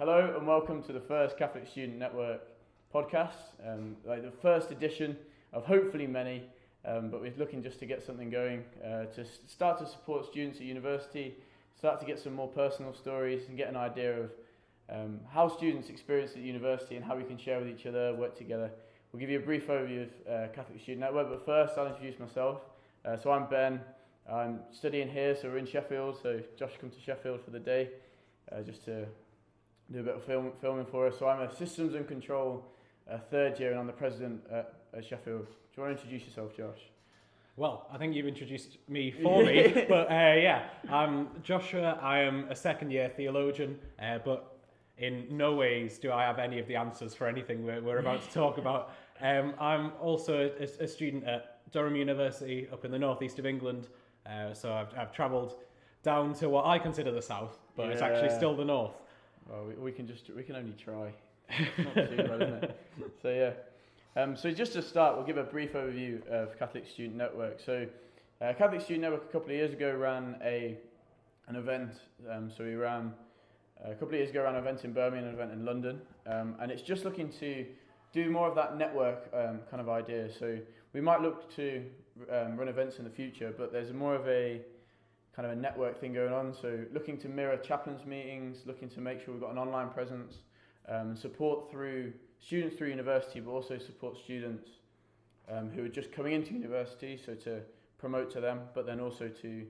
Hello and welcome to the first Catholic Student Network podcast, like the first edition of hopefully many, but we're looking just to get something going, to start to support students at university, start to get some more personal stories and get an idea of how students experience at university and how we can share with each other, work together. We'll give you a brief overview of Catholic Student Network, but first I'll introduce myself. So I'm Ben, I'm studying here, so we're in Sheffield, so Josh come to Sheffield for the day, just to do a bit of filming for us. So I'm a Systems and Control third year and I'm the president at Sheffield. Do you want to introduce yourself, Josh? Well, I think you've introduced me for me, but I'm Joshua. I am a second year theologian, but in no ways do I have any of the answers for anything we're about to talk about. I'm also a student at Durham University up in the northeast of England, so I've travelled down to what I consider the south, but it's actually still the north. Well, we can only try. Not too bad, isn't it? So so just to start, we'll give a brief overview of Catholic Student Network. So Catholic Student Network a couple of years ago ran an event. So we ran a couple of years ago ran an event in Birmingham, an event in London, and it's just looking to do more of that network kind of idea. So we might look to run events in the future, but there's more of a kind of a network thing going on, so looking to mirror chaplains meetings, looking to make sure we've got an online presence, and support through students through university, but also support students who are just coming into university, so to promote to them, but then also to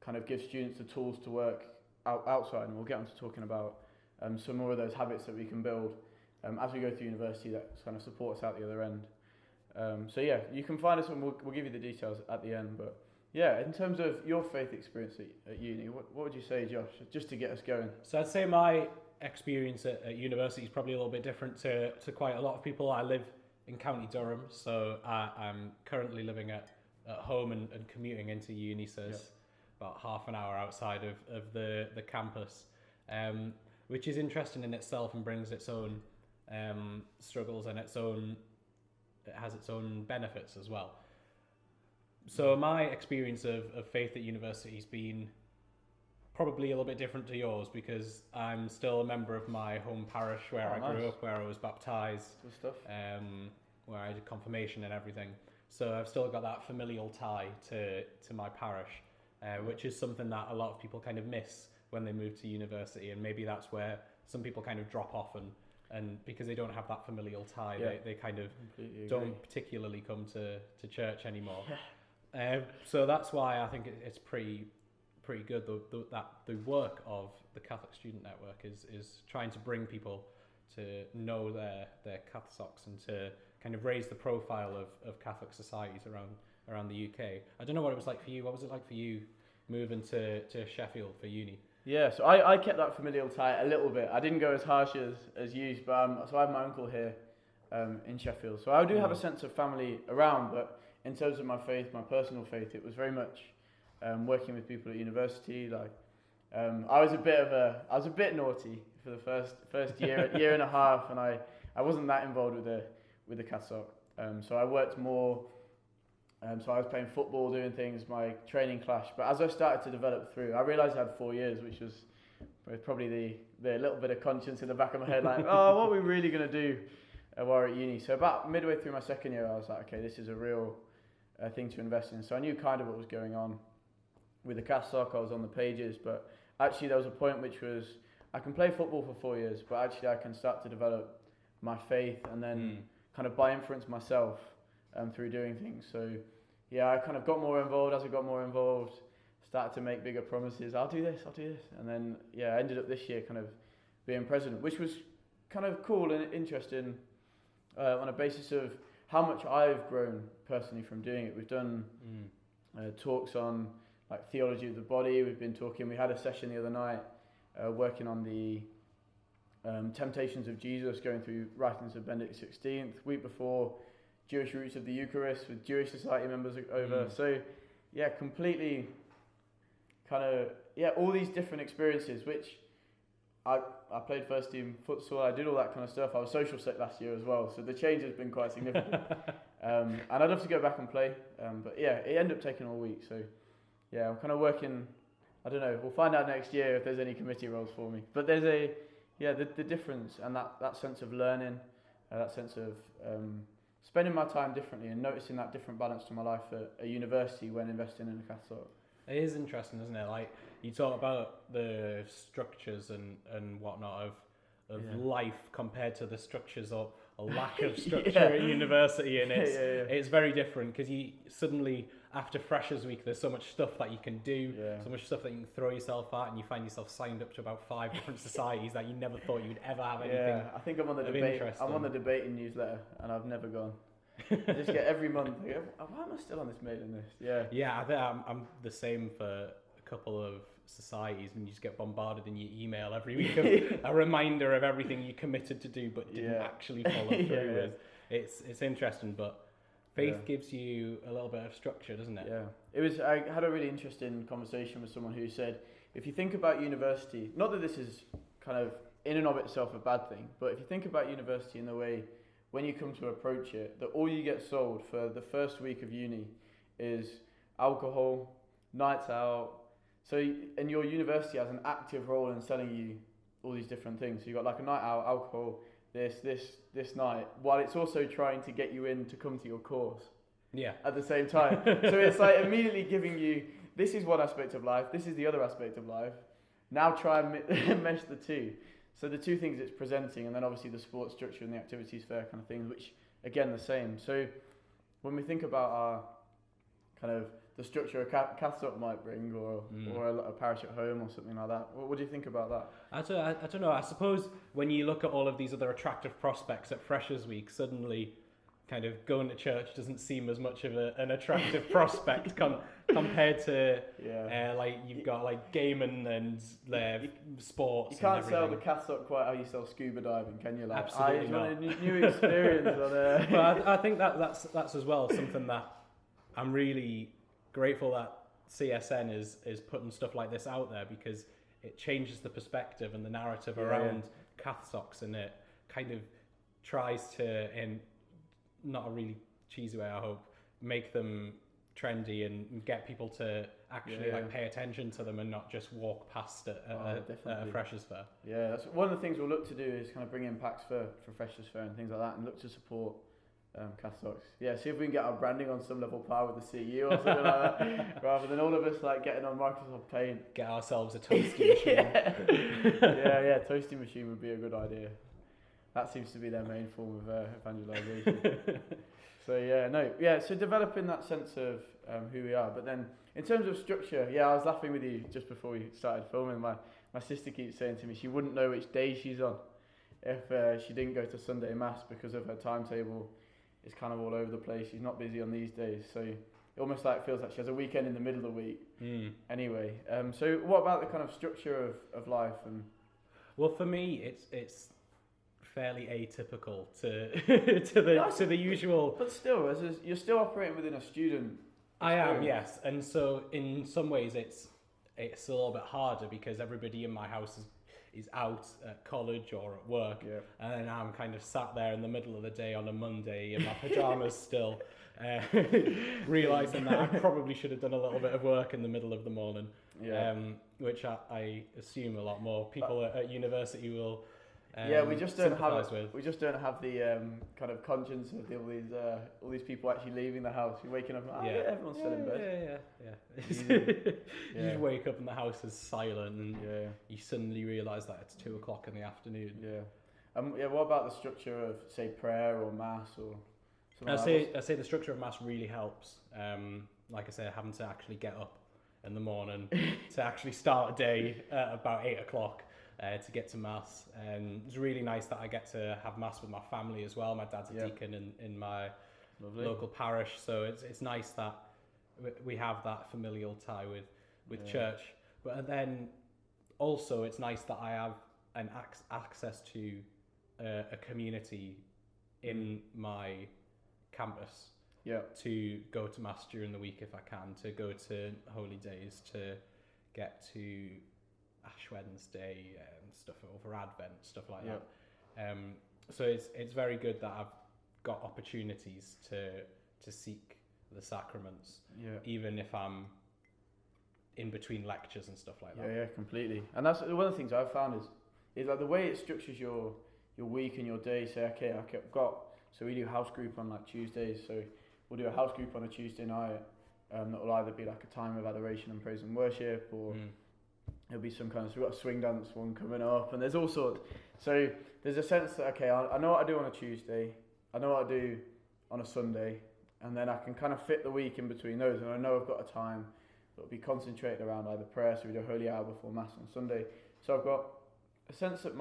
kind of give students the tools to work outside, and we'll get on to talking about some more of those habits that we can build as we go through university that kind of support us out the other end. So yeah, you can find us and we'll give you the details at the end, but yeah, in terms of your faith experience at uni, what would you say, Josh, just to get us going? So I'd say my experience at university is probably a little bit different to quite a lot of people. I live in County Durham, so I'm currently living at home and commuting into uni, so it's about half an hour outside of the campus, which is interesting in itself and brings its own struggles and it has its own benefits as well. So my experience of faith at university has been probably a little bit different to yours because I'm still a member of my home parish where I grew up, where I was baptised, where I did confirmation and everything. So I've still got that familial tie to my parish, which is something that a lot of people kind of miss when they move to university, and maybe that's where some people kind of drop off and because they don't have that familial tie, they kind of don't particularly come to church anymore. So that's why I think it's pretty good that the work of the Catholic Student Network is trying to bring people to know their Cathocs and to kind of raise the profile of Catholic societies around the UK. I don't know what it was like for you. What was it like for you moving to Sheffield for uni? Yeah, so I kept that familial tie a little bit. I didn't go as harsh as you, but so I have my uncle here in Sheffield. So I do have a sense of family around, but in terms of my faith, my personal faith, it was very much working with people at university. Like I was a bit naughty for the first year and a half, and I wasn't that involved with the Cathoc. So I worked more. So I was playing football, doing things, my training clashed. But as I started to develop through, I realised I had 4 years, which was probably the little bit of conscience in the back of my head, like, oh, what are we really going to do while we're at uni? So about midway through my second year, I was like, okay, this is a real thing to invest in. So I knew kind of what was going on with the Cathoc. I was on the pages, but actually there was a point which was, I can play football for 4 years, but actually I can start to develop my faith and then kind of by inference myself through doing things. So yeah, I kind of got more involved. As I got more involved, started to make bigger promises. I'll do this. And then I ended up this year kind of being president, which was kind of cool and interesting on a basis of how much I've grown personally from doing it. We've done talks on like theology of the body. We had a session the other night working on the temptations of Jesus, going through writings of Benedict XVI. Week before, Jewish roots of the Eucharist with Jewish society members over. So yeah, completely kind of, all these different experiences, which I played first team futsal, I did all that kind of stuff. I was social sec last year as well, so the change has been quite significant. And I'd love to go back and play, but yeah, it ended up taking all week. So yeah, I'm kind of working, I don't know, we'll find out next year if there's any committee roles for me. But there's the difference and that sense of learning, that sense of spending my time differently and noticing that different balance to my life at a university when investing in a Catholic. It is interesting, isn't it? Like, you talk about the structures and whatnot of life compared to the structures or a lack of structure at university, and it's very different, because you suddenly, after Freshers Week, there's so much stuff that you can do, so much stuff that you can throw yourself at, and you find yourself signed up to about 5 different societies that you never thought you'd ever have anything. I think I'm on the debating newsletter, and I've never gone. I just get every month. I go, why am I still on this mailing list? I think I'm the same for a couple of societies, and you just get bombarded in your email every week of a reminder of everything you committed to do but didn't actually follow through with. It's interesting, but faith gives you a little bit of structure, doesn't it? I had a really interesting conversation with someone who said, if you think about university, not that this is kind of in and of itself a bad thing, but if you think about university in the way when you come to approach it, that all you get sold for the first week of uni is alcohol, nights out. And your university has an active role in selling you all these different things. So you've got like a night out, alcohol, this night, while it's also trying to get you in to come to your course. At the same time. So it's like immediately giving you, this is one aspect of life, this is the other aspect of life. Now try and mesh the two. So the two things it's presenting, and then obviously the sports structure and the activities fair kind of things, which again the same. So when we think about our kind of the structure a Catholic might bring, or a parish at home or something like that, what do you think about that? I don't know. I suppose when you look at all of these other attractive prospects at Freshers Week, suddenly kind of going to church doesn't seem as much of an attractive prospect compared to like you've got like gaming and sports. You can't and sell the Catholic quite how you sell scuba diving, can you? Like, absolutely not. A new experience on a... Well, I think that's as well something that I'm really grateful that CSN is putting stuff like this out there, because it changes the perspective and the narrative around Catholics, and it kind of tries to, in not a really cheesy way, I hope, make them trendy and get people to actually pay attention to them and not just walk past at a Freshers Fair. Yeah, that's one of the things we'll look to do, is kind of bring in packs for Freshers Fair and things like that, and look to support Catholics. See if we can get our branding on some level par with the CU or something like that, rather than all of us like getting on Microsoft Paint. Get ourselves a toasty machine. Toasty machine would be a good idea. That seems to be their main form of evangelization. So developing that sense of who we are. But then in terms of structure, I was laughing with you just before we started filming. My sister keeps saying to me she wouldn't know which day she's on if she didn't go to Sunday Mass, because of her timetable. It's kind of all over the place. She's not busy on these days, so it almost like feels like she has a weekend in the middle of the week. Anyway, so what about the kind of structure of life? And well, for me, it's fairly atypical to the usual. But still, you're still operating within a student. I am, yes, and so in some ways it's a little bit harder, because everybody in my house is out at college or at work, and then I'm kind of sat there in the middle of the day on a Monday in my pajamas still, realising that I probably should have done a little bit of work in the middle of the morning, which I assume a lot more people at university will we just don't have the kind of conscience of all these people actually leaving the house. You're waking up, everyone's still in bed. You just wake up and the house is silent, and you suddenly realise that it's 2:00 in the afternoon. What about the structure of, say, prayer or mass or something? I say the structure of mass really helps. Like I say, having to actually get up in the morning to actually start a day at about 8:00. To get to mass, and it's really nice that I get to have mass with my family as well. My dad's a deacon in my local parish, so it's nice that we have that familial tie with church. But then also it's nice that I have an access to a community in my campus. To go to mass during the week if I can, to go to holy days, to get to Ash Wednesday, stuff over Advent, stuff like that. So it's very good that I've got opportunities to seek the sacraments, even if I'm in between lectures and stuff like that. Completely. And that's one of the things I've found is is like the way it structures your week and your day. Say, okay, so we do house group on like Tuesdays, so we'll do a house group on a Tuesday night. That will either be like a time of adoration and praise and worship, or there'll be some kind of, so we've got a swing dance one coming up, and there's all sorts. So there's a sense that, okay, I know what I do on a Tuesday, I know what I do on a Sunday, and then I can kind of fit the week in between those, and I know I've got a time that will be concentrated around either prayer, so we do a holy hour before Mass on Sunday. So I've got a sense that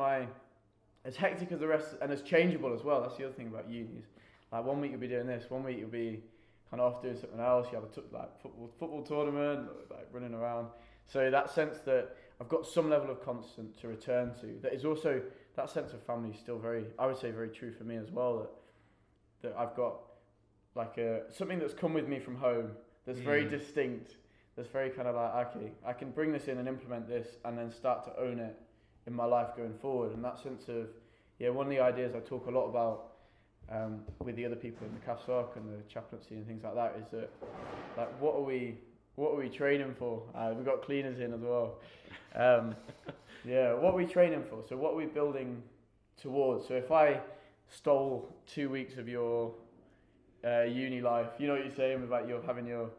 as hectic as the rest, and as changeable as well, that's the other thing about unis. Like 1 week you'll be doing this, 1 week you'll be kind of off doing something else, you have a football tournament, like running around. So that sense that I've got some level of constant to return to, that is also, that sense of family is still very, I would say very true for me as well, that I've got like something that's come with me from home, that's very distinct, that's very kind of like, okay, I can bring this in and implement this and then start to own it in my life going forward. And that sense of, one of the ideas I talk a lot about with the other people in the CAFSOC and the chaplaincy and things like that is that, like, what are we training for? We've got cleaners in as well. What are we training for? So what are we building towards? So if I stole 2 weeks of your uni life, you know what you're saying about you having your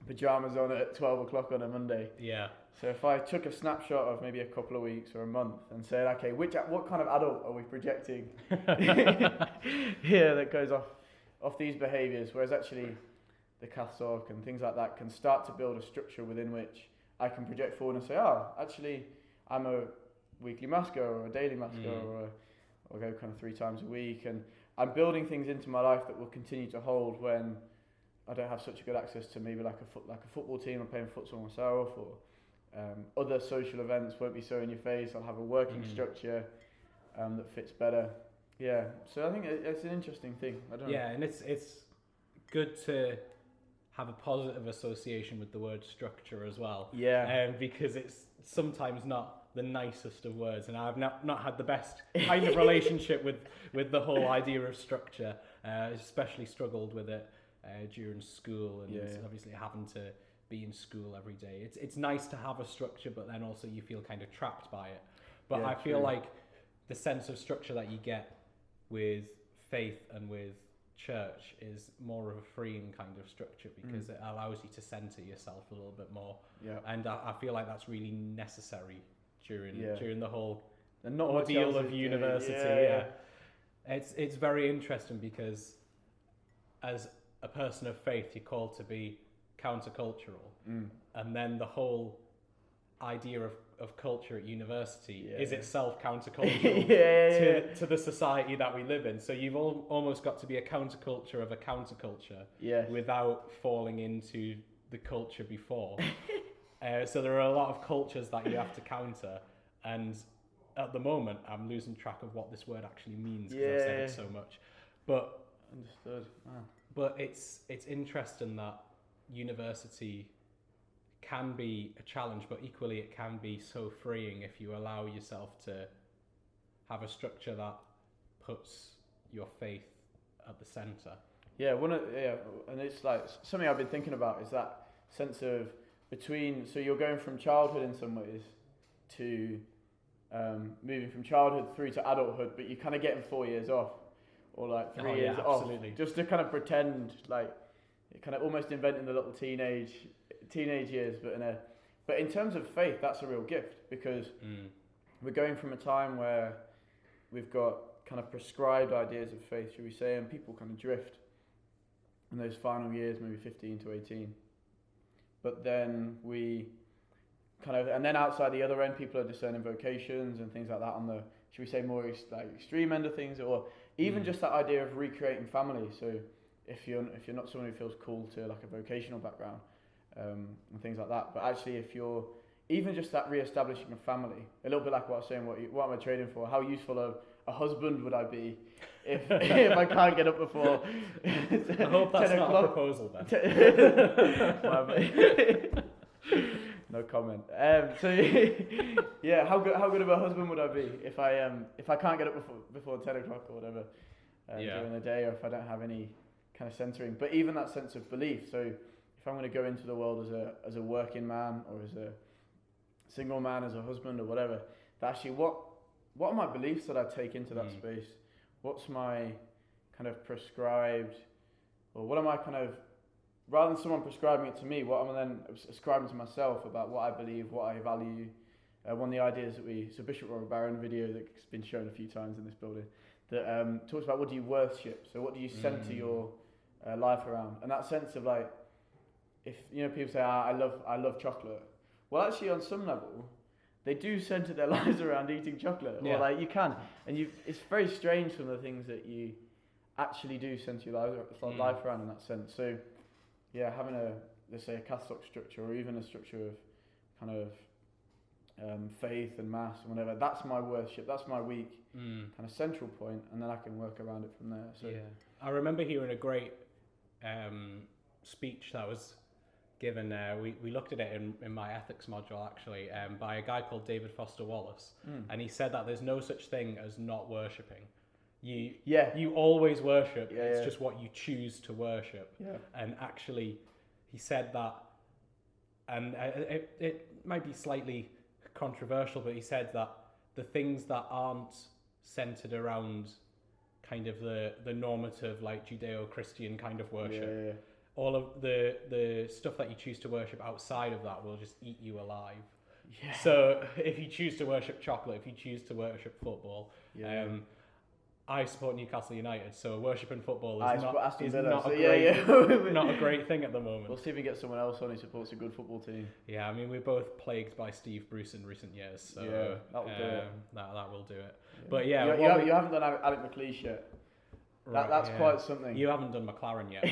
pajamas on at 12 o'clock on a Monday. Yeah. So if I took a snapshot of maybe a couple of weeks or a month and said, okay, what kind of adult are we projecting here that goes off these behaviours, whereas actually the CAFSOC and things like that can start to build a structure within which I can project forward and say, actually I'm a weekly mass goer or a daily mass goer, or go kind of 3 times a week, and I'm building things into my life that will continue to hold when I don't have such a good access to maybe like a football team. I'm playing futsal myself, or other social events won't be so in your face. I'll have a working structure that fits better. Yeah, so I think it's an interesting thing. I don't know. Yeah, and it's good to have a positive association with the word structure as well. Yeah. Because it's sometimes not the nicest of words, and I've not had the best kind of relationship with the whole idea of structure. Especially struggled with it during school, and obviously having to be in school every day. It's nice to have a structure, but then also you feel kind of trapped by it. But I feel like the sense of structure that you get with faith and with church is more of a freeing kind of structure, because it allows you to center yourself a little bit more. Yeah. And I feel like that's really necessary during the whole ordeal of university. Yeah. It's very interesting, because as a person of faith, you're called to be countercultural, and then the whole idea of culture at university is itself countercultural to the society that we live in. So you've almost got to be a counterculture of a counterculture without falling into the culture before. So there are a lot of cultures that you have to counter, and at the moment I'm losing track of what this word actually means, because I've said it so much. But understood. But it's interesting that university can be a challenge, but equally it can be so freeing if you allow yourself to have a structure that puts your faith at the centre. Yeah, and it's like something I've been thinking about is that sense of so you're going from childhood in some ways to moving from childhood through to adulthood, but you're kind of getting 4 years off, or like 3 years off, just to kind of pretend, like kind of almost inventing the little teenage years, but in terms of faith, that's a real gift, because we're going from a time where we've got kind of prescribed ideas of faith, should we say, and people kind of drift in those final years, maybe 15 to 18. But then and then outside the other end, people are discerning vocations and things like that on the, should we say, more like extreme end of things, or even just that idea of recreating family. So if you're not someone who feels called to like a vocational background and things like that, but actually if you're even just that re-establishing a family, a little bit like what I was saying, what am I training for? How useful a husband would I be if I can't get up before? I hope that's not a proposal then. No comment. So yeah, how good of a husband would I be if I can't get up before 10 o'clock or whatever during the day, or if I don't have any kind of centering? But even that sense of belief. So if I'm going to go into the world as a working man, or as a single man, as a husband or whatever, that actually what what are my beliefs that I take into that space? What's my kind of prescribed, or what am I kind of, rather than someone prescribing it to me, what am I then ascribing to myself about what I believe, what I value? One of the ideas so Bishop Robert Barron video that's been shown a few times in this building, that talks about what do you worship? So what do you center your life around? And that sense of like, if people say, I love chocolate. Well, actually, on some level, they do center their lives around eating chocolate, or like you can, and it's very strange some of the things that you actually do center your life around in that sense. So, yeah, having let's say a Catholic structure, or even a structure of kind of faith and mass and whatever. That's my worship. That's my week kind of central point, and then I can work around it from there. So yeah, I remember hearing a great speech that was given, we looked at it in my ethics module actually, by a guy called David Foster Wallace, and he said that there's no such thing as not worshipping. You always worship. It's just what you choose to worship. And actually, he said that, and it might be slightly controversial, but he said that the things that aren't centered around kind of the normative, like Judeo-Christian kind of worship, all of the stuff that you choose to worship outside of that will just eat you alive. So if you choose to worship chocolate, if you choose to worship football, I support Newcastle United, so worshipping football is not a great thing at the moment. We'll see if we get someone else on who supports a good football team. Yeah, I mean, we're both plagued by Steve Bruce in recent years, so that'll do it. That will do it. But you haven't done Alec McLeish yet. Right, that's quite something. You haven't done McLaren yet,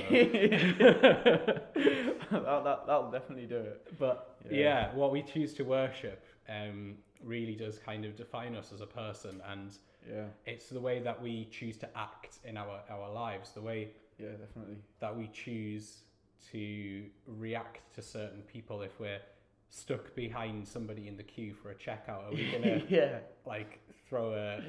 though. That'll definitely do it. But what we choose to worship really does kind of define us as a person, and it's the way that we choose to act in our lives, the way definitely that we choose to react to certain people. If we're stuck behind somebody in the queue for a checkout, are we gonna like throw a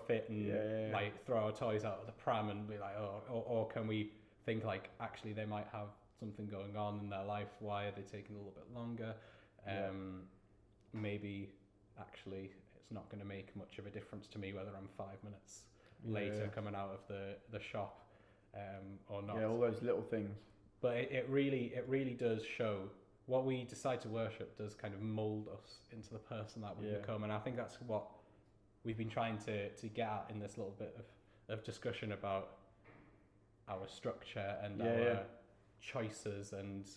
fit and like throw our toys out of the pram and be like, or can we think like, actually they might have something going on in their life, why are they taking a little bit longer? Maybe actually it's not going to make much of a difference to me whether I'm 5 minutes later coming out of the shop or not. All those little things. But it really does show what we decide to worship does kind of mold us into the person that we become, and I think that's what we've been trying to get at in this little bit of discussion about our structure and our choices and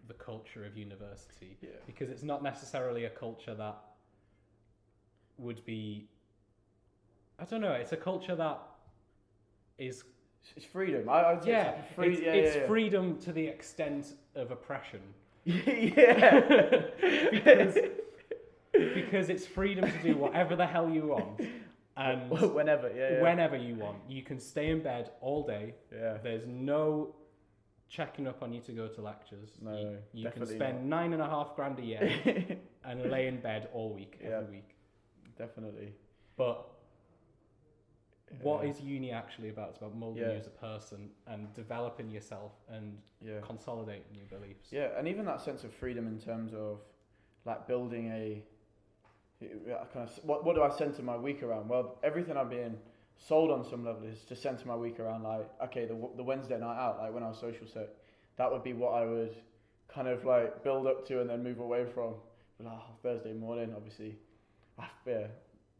the culture of university, because it's not necessarily a culture that would be, I don't know, it's a culture that is, it's freedom. I'd say it's freedom to the extent of oppression. Because it's freedom to do whatever the hell you want, and whenever you want. You can stay in bed all day. There's no checking up on you to go to lectures. No, you can spend $9,500 a year and lay in bed all week, every week. Definitely. But what is uni actually about? It's about molding you as a person and developing yourself and consolidating your beliefs. Yeah, and even that sense of freedom in terms of like building a kind of, what do I center my week around? Well, everything I'm being sold on some level is to center my week around, like, okay, the Wednesday night out, like when I was social set, that would be what I would kind of like build up to and then move away from. But Thursday morning, obviously,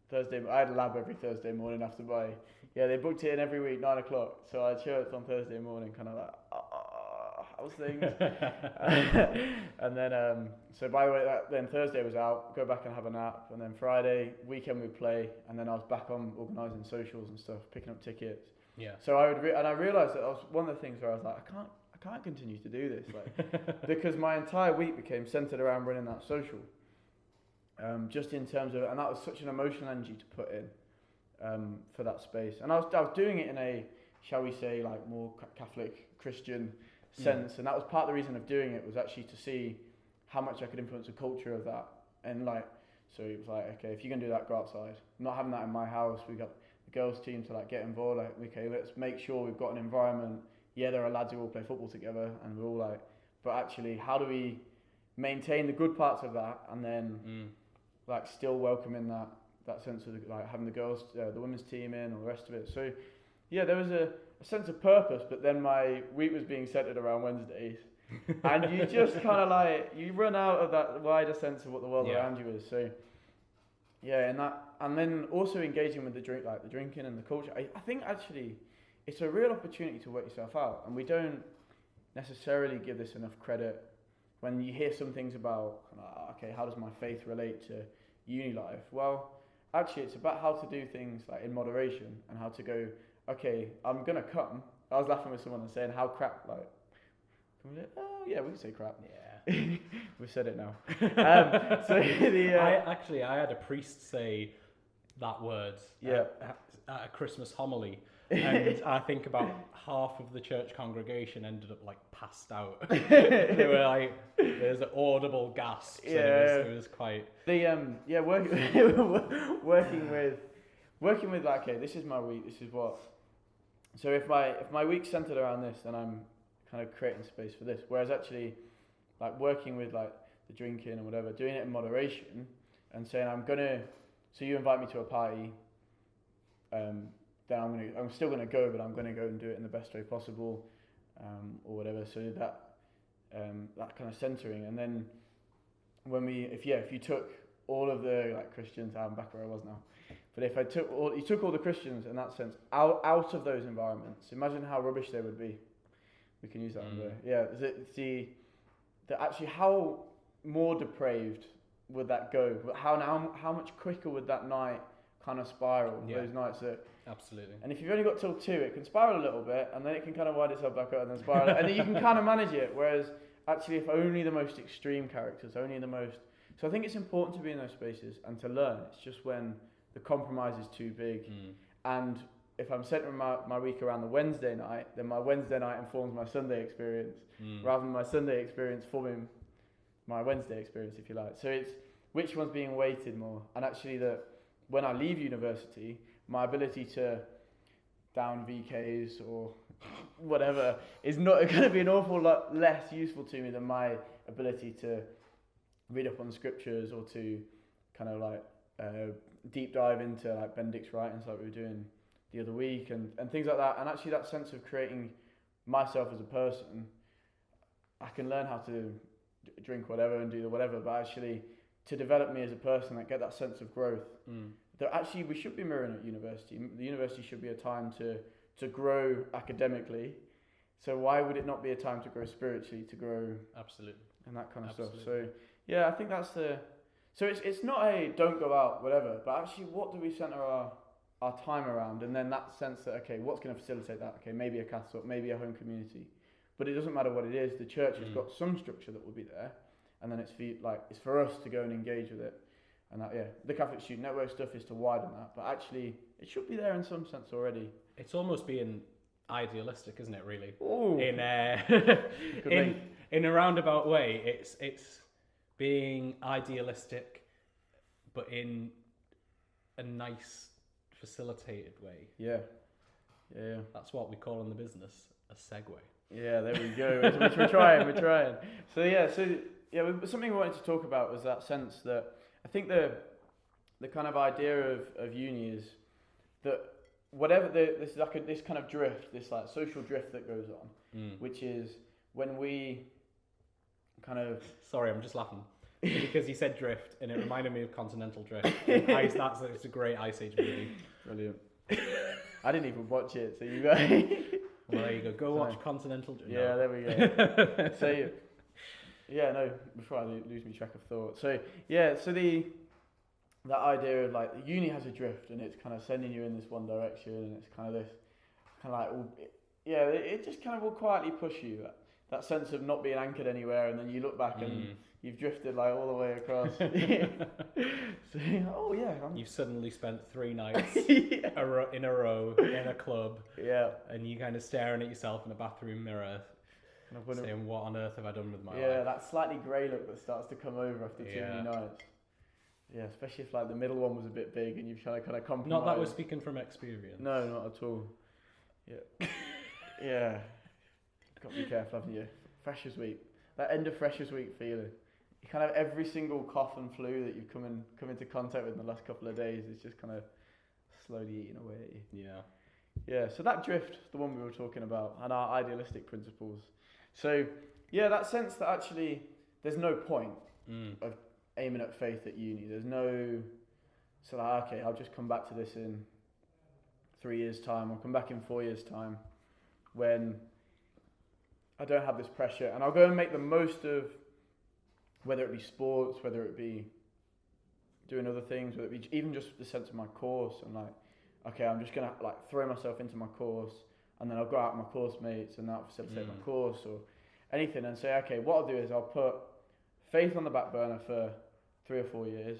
Thursday, I had a lab every Thursday morning after they booked it in every week, 9 o'clock. So I had shirts on Thursday morning, kind of like, how's things? And then, so by the way, then Thursday was out, go back and have a nap. And then Friday, weekend we'd play. And then I was back on organising socials and stuff, picking up tickets. Yeah. So I would, and I realised that was one of the things where I was like, I can't continue to do this. Like, because my entire week became centred around running that social. Just in terms of, and that was such an emotional energy to put in for that space. And I was doing it in a, shall we say, like more Catholic Christian sense, and that was part of the reason of doing it, was actually to see how much I could influence the culture of that. And like, so it was like, okay, if you're gonna do that, go outside. Not having that in my house, we got the girls team to like get involved. Like, okay, let's make sure we've got an environment. Yeah, there are lads who all play football together, and we're all like, but actually, how do we maintain the good parts of that, and then like still welcome in that that sense of like having the girls, the women's team in, all the rest of it. So yeah, there was a sense of purpose, but then my week was being centered around Wednesdays. And you just kind of like, you run out of that wider sense of what the world around you is. So yeah, and then also engaging with the drinking and the culture. I think actually it's a real opportunity to work yourself out, and we don't necessarily give this enough credit. When you hear some things about, okay, how does my faith relate to uni life? Well, actually it's about how to do things like in moderation, and how to go, okay, I'm gonna come. I was laughing with someone and saying how crap, like, oh yeah, we can say crap. Yeah, we've said it now. I had a priest say that word at a Christmas homily, and I think about half of the church congregation ended up like passed out. They were like, there's audible gasps. Yeah, it was quite. Working with like, okay, this is my week. This is what. So if my week's centered around this, then I'm kind of creating space for this. Whereas actually, like working with like the drinking and whatever, doing it in moderation, and saying so you invite me to a party, then I'm still gonna go, but I'm gonna go and do it in the best way possible, or whatever. So that kind of centering, and then if you took all of the like Christians, I'm back where I was now. But if you took all the Christians in that sense out of those environments, imagine how rubbish they would be. We can use that one there. Yeah, actually how more depraved would that go? How much quicker would that night kind of spiral? Yeah. Those nights that. Absolutely. And if you've only got till 2, it can spiral a little bit, and then it can kind of wind itself back up and then spiral, and then you can kind of manage it. Whereas actually, if only the most extreme characters, so I think it's important to be in those spaces and to learn. It's just when the compromise is too big, and if I'm centering my week around the Wednesday night, then my Wednesday night informs my Sunday experience, rather than my Sunday experience forming my Wednesday experience, if you like. So it's which one's being weighted more, and actually that when I leave university, my ability to down VKs or whatever is not going to be an awful lot less useful to me than my ability to read up on the scriptures, or to kind of like deep dive into like Benedict's writings like we were doing the other week, and things like that. And actually that sense of creating myself as a person, I can learn how to drink whatever and do the whatever, but actually to develop me as a person, like get that sense of growth. That actually we should be mirroring at university. The university should be a time to grow academically. So why would it not be a time to grow spiritually, to grow absolutely, and that kind of stuff. So yeah, I think that's so it's not a don't go out, whatever, but actually what do we center our time around? And then that sense that, okay, what's going to facilitate that? Okay, maybe a Catholic, maybe a home community, but it doesn't matter what it is. The church has got some structure that will be there, and then it's for us to go and engage with it. And that, the Catholic Student Network stuff is to widen that, but actually it should be there in some sense already. It's almost being idealistic, isn't it? Really, ooh, in a roundabout way, it's being idealistic, but in a nice, facilitated way. Yeah. That's what we call in the business a segue. Yeah, there we go. Which we're trying. So something we wanted to talk about was that sense that I think the kind of idea of uni is that whatever this kind of drift, this like social drift that goes on, which is when we kind of. Sorry, I'm just laughing because you said drift, and it reminded me of Continental Drift. It's a great Ice Age movie. Brilliant. I didn't even watch it, so you guys. Well, there you go. Go watch Continental Drift. Yeah, there we go. So. Yeah, no, before I lose my track of thought. So, that idea of like, uni has a drift, and it's kind of sending you in this one direction, and it's kind of this, kind of like, it just kind of will quietly push you, that sense of not being anchored anywhere, and then you look back and you've drifted like all the way across. So, you've suddenly spent 3 nights in a row in a club, and you kind of staring at yourself in a bathroom mirror, saying, what on earth have I done with my life? Yeah, that slightly grey look that starts to come over after too many nights. Yeah, especially if like the middle one was a bit big and you've tried to kind of compromise. Not that we're speaking from experience. No, not at all. Yeah. Yeah. Got to be careful, haven't you? Freshers Week. That end of Freshers Week feeling. you kind of every single cough and flu that you've come into contact with in the last couple of days is just kind of slowly eating away at you. Yeah. Yeah, so that drift, the one we were talking about, and our idealistic principles. So, yeah, that sense that actually there's no point of aiming at faith at uni. There's no, so like, okay, I'll just come back to this in 3 years' time, or come back in 4 years' time, when I don't have this pressure, and I'll go and make the most of, whether it be sports, whether it be doing other things, whether it be even just the sense of my course, and like, okay, I'm just gonna like throw myself into my course, and then I'll go out with my course mates and I'll facilitate my course or anything, and say, okay, what I'll do is I'll put faith on the back burner for 3 or 4 years,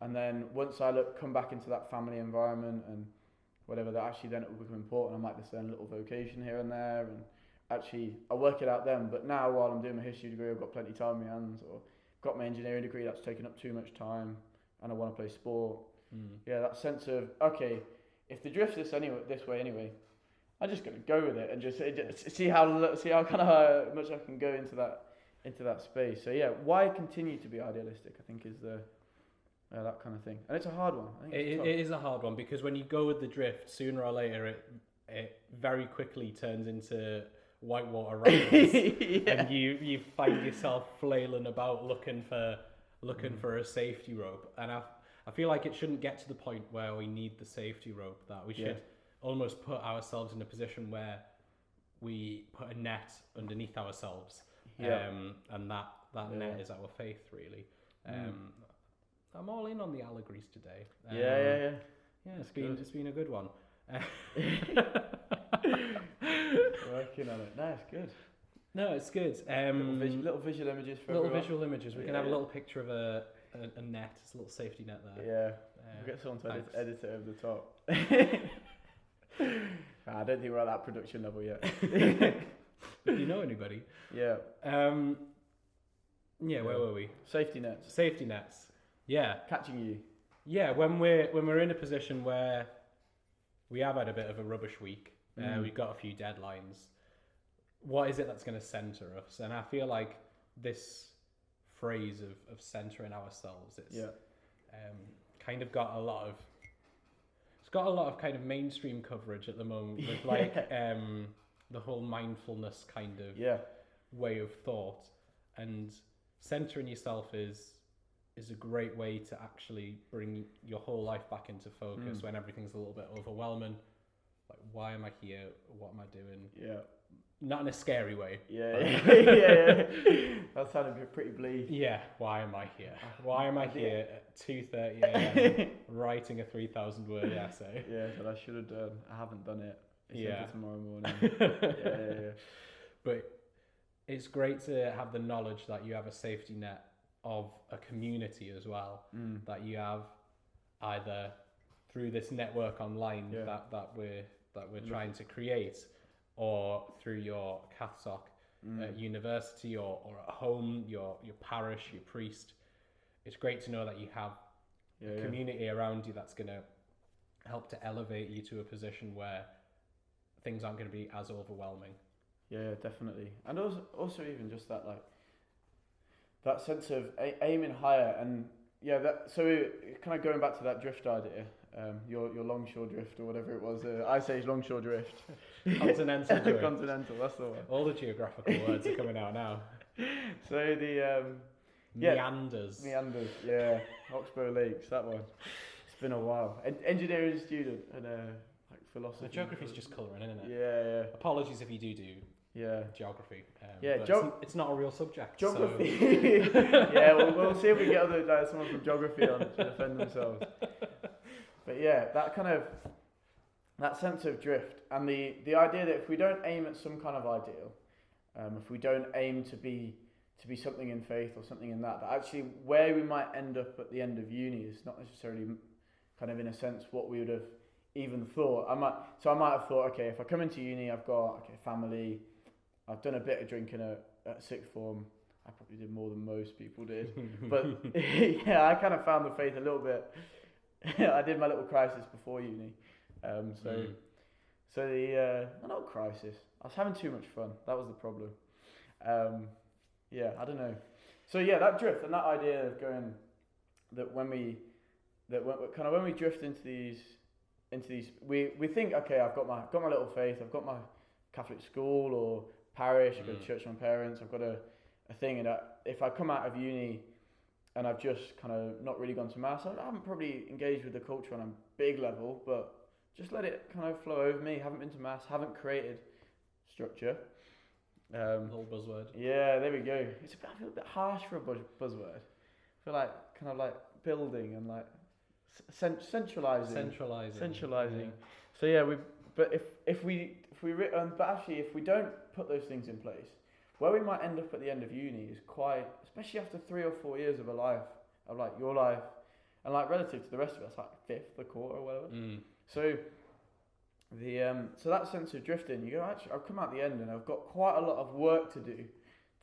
and then once I come back into that family environment and whatever, that actually then it will become important. I might just learn a little vocation here and there, and actually I'll work it out then. But now, while I'm doing my history degree, I've got plenty of time on my hands, or got my engineering degree that's taking up too much time, and I want to play sport. Yeah, that sense of, okay, if the drift's this way anyway, I'm just gonna go with it and just see how kind of much I can go into that space. So yeah, why continue to be idealistic, I think, is that kind of thing, and it's a hard one. I think it is a hard one, because when you go with the drift, sooner or later it very quickly turns into whitewater rafts, and you find yourself flailing about looking for a safety rope. And I feel like it shouldn't get to the point where we need the safety rope, that we should almost put ourselves in a position where we put a net underneath ourselves, and that net is our faith, really. I'm all in on the allegories today. Yeah, it's been a good one. Working on it. No, it's good. No, it's good. Little visual images for little everyone. visual images. We can have a little picture of a net. It's a little safety net there. Yeah. We'll get someone to edit it over the top. I don't think we're at that production level yet. If you know anybody. Yeah. Where were we? Safety nets. Safety nets. Yeah. Catching you. Yeah, when we're in a position where we have had a bit of a rubbish week, we've got a few deadlines. What is it that's going to centre us? And I feel like this phrase of centering ourselves, it's kind of got a lot of kind of mainstream coverage at the moment, with like the whole mindfulness kind of way of thought, and centering yourself is a great way to actually bring your whole life back into focus when everything's a little bit overwhelming. Like, why am I here? What am I doing? Yeah. Not in a scary way. Yeah. That sounded pretty bleak. Yeah. Why am I here? Why am I here at 2:30 a.m. writing a 3,000 word essay? Yeah, that I should have done. I haven't done it. It's for tomorrow morning. Yeah. But it's great to have the knowledge that you have a safety net of a community as well, that you have either through this network online that we're trying to create, or through your CathSoc at university, or at home, your parish, your priest. It's great to know that you have a community around you that's going to help to elevate you to a position where things aren't going to be as overwhelming. Yeah, definitely. And also even just that, like, that sense of aiming higher, and so kind of going back to that drift idea, your longshore drift or whatever it was. I say it's longshore drift. Continental drift. Continental, that's the one. All the geographical words are coming out now. So the meanders, yeah, Oxbow Lakes, that one. It's been a while. Engineering student and like philosophy. The geography's just colouring, isn't it? Yeah. Apologies if you do geography. It's not a real subject. Geography. So. Yeah, we'll see if we get someone from geography on to defend themselves. But yeah, that sense of drift, and the idea that if we don't aim at some kind of ideal, if we don't aim to be something in faith or something in that actually where we might end up at the end of uni is not necessarily kind of in a sense what we would have even thought. I might have thought, okay, if I come into uni, I've got family, I've done a bit of drinking at sixth form. I probably did more than most people did, but I kind of found the faith a little bit. I did my little crisis before uni, so not crisis. I was having too much fun. That was the problem. I don't know. So yeah, that drift and that idea of going that when we drift into these we think, okay, I've got my little faith, I've got my Catholic school or parish, I go to church with my parents, I've got a thing, and if I come out of uni and I've just kind of not really gone to mass, I haven't probably engaged with the culture on a big level, but just let it kind of flow over me. Haven't been to mass, haven't created structure. Little buzzword. Yeah, there we go. I feel a bit harsh for a buzzword. I feel like kind of like building and like centralizing. Yeah. So yeah, but if we don't put those things in place, where we might end up at the end of uni is quite, especially after 3 or 4 years of a life, of like your life, and like relative to the rest of us, like fifth, a quarter, or whatever. So so that sense of drifting, you go, actually, I've come out the end and I've got quite a lot of work to do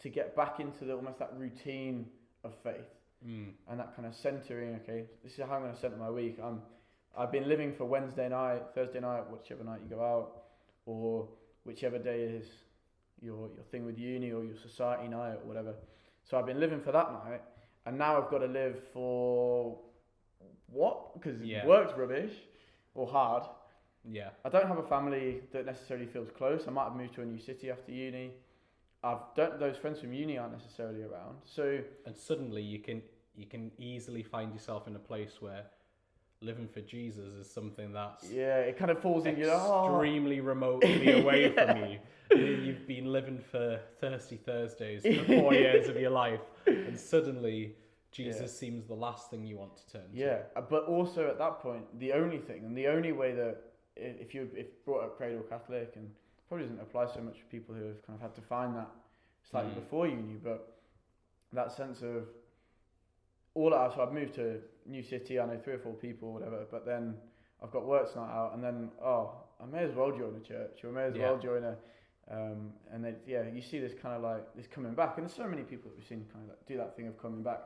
to get back into almost that routine of faith and that kind of centering. Okay, this is how I'm going to center my week. I've been living for Wednesday night, Thursday night, whichever night you go out, or whichever day is your thing with uni or your society night or whatever. So I've been living for that night, and now I've got to live for what? Because work's rubbish or hard. Yeah. I don't have a family that necessarily feels close. I might have moved to a new city after uni. Those friends from uni aren't necessarily around. So and suddenly you can easily find yourself in a place where living for Jesus is something that's it kind of falls in extremely remotely away from you. You've been living for Thirsty Thursdays for 4 years of your life, and suddenly Jesus seems the last thing you want to turn to. Yeah, but also at that point, the only thing and the only way that if brought up cradle Catholic, and probably doesn't apply so much for people who have kind of had to find that slightly before uni, but that sense of so I've moved to a new city, I know 3 or 4 people, whatever, but then I've got work's not out, and then I may as well join a church, or I may as well join a and then you see this kind of like this coming back, and there's so many people that we've seen kind of like do that thing of coming back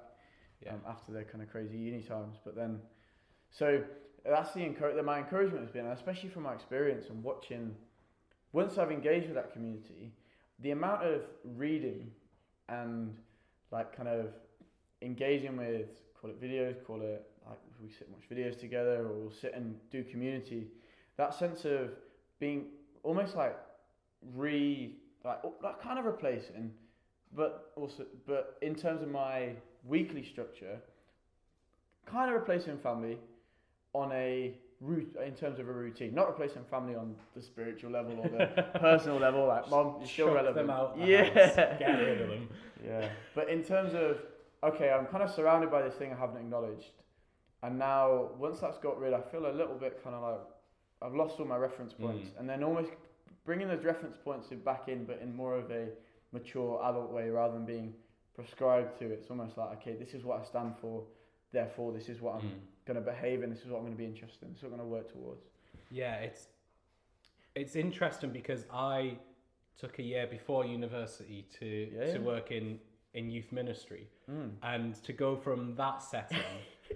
after their kind of crazy uni times, but then so that's my encouragement has been, especially from my experience and watching, once I've engaged with that community, the amount of reading and like kind of engaging with, call it videos, call it like we sit and watch videos together, or we'll sit and do community, that sense of being almost like kind of replacing, but in terms of my weekly structure, kind of replacing family on a route in terms of a routine, not replacing family on the spiritual level or the personal level, like mom, you're still relevant. Them out the house, get rid of them. Yeah, but in terms of, okay, I'm kind of surrounded by this thing I haven't acknowledged, and now once that's got rid, I feel a little bit kind of like I've lost all my reference points, and then almost bringing those reference points back in, but in more of a mature adult way rather than being prescribed to. It's almost like, okay, this is what I stand for, therefore this is what I'm going to behave in, this is what I'm going to be interested in, this is what I'm going to work towards. Yeah, it's interesting because I took a year before university to work in youth ministry, and to go from that setting,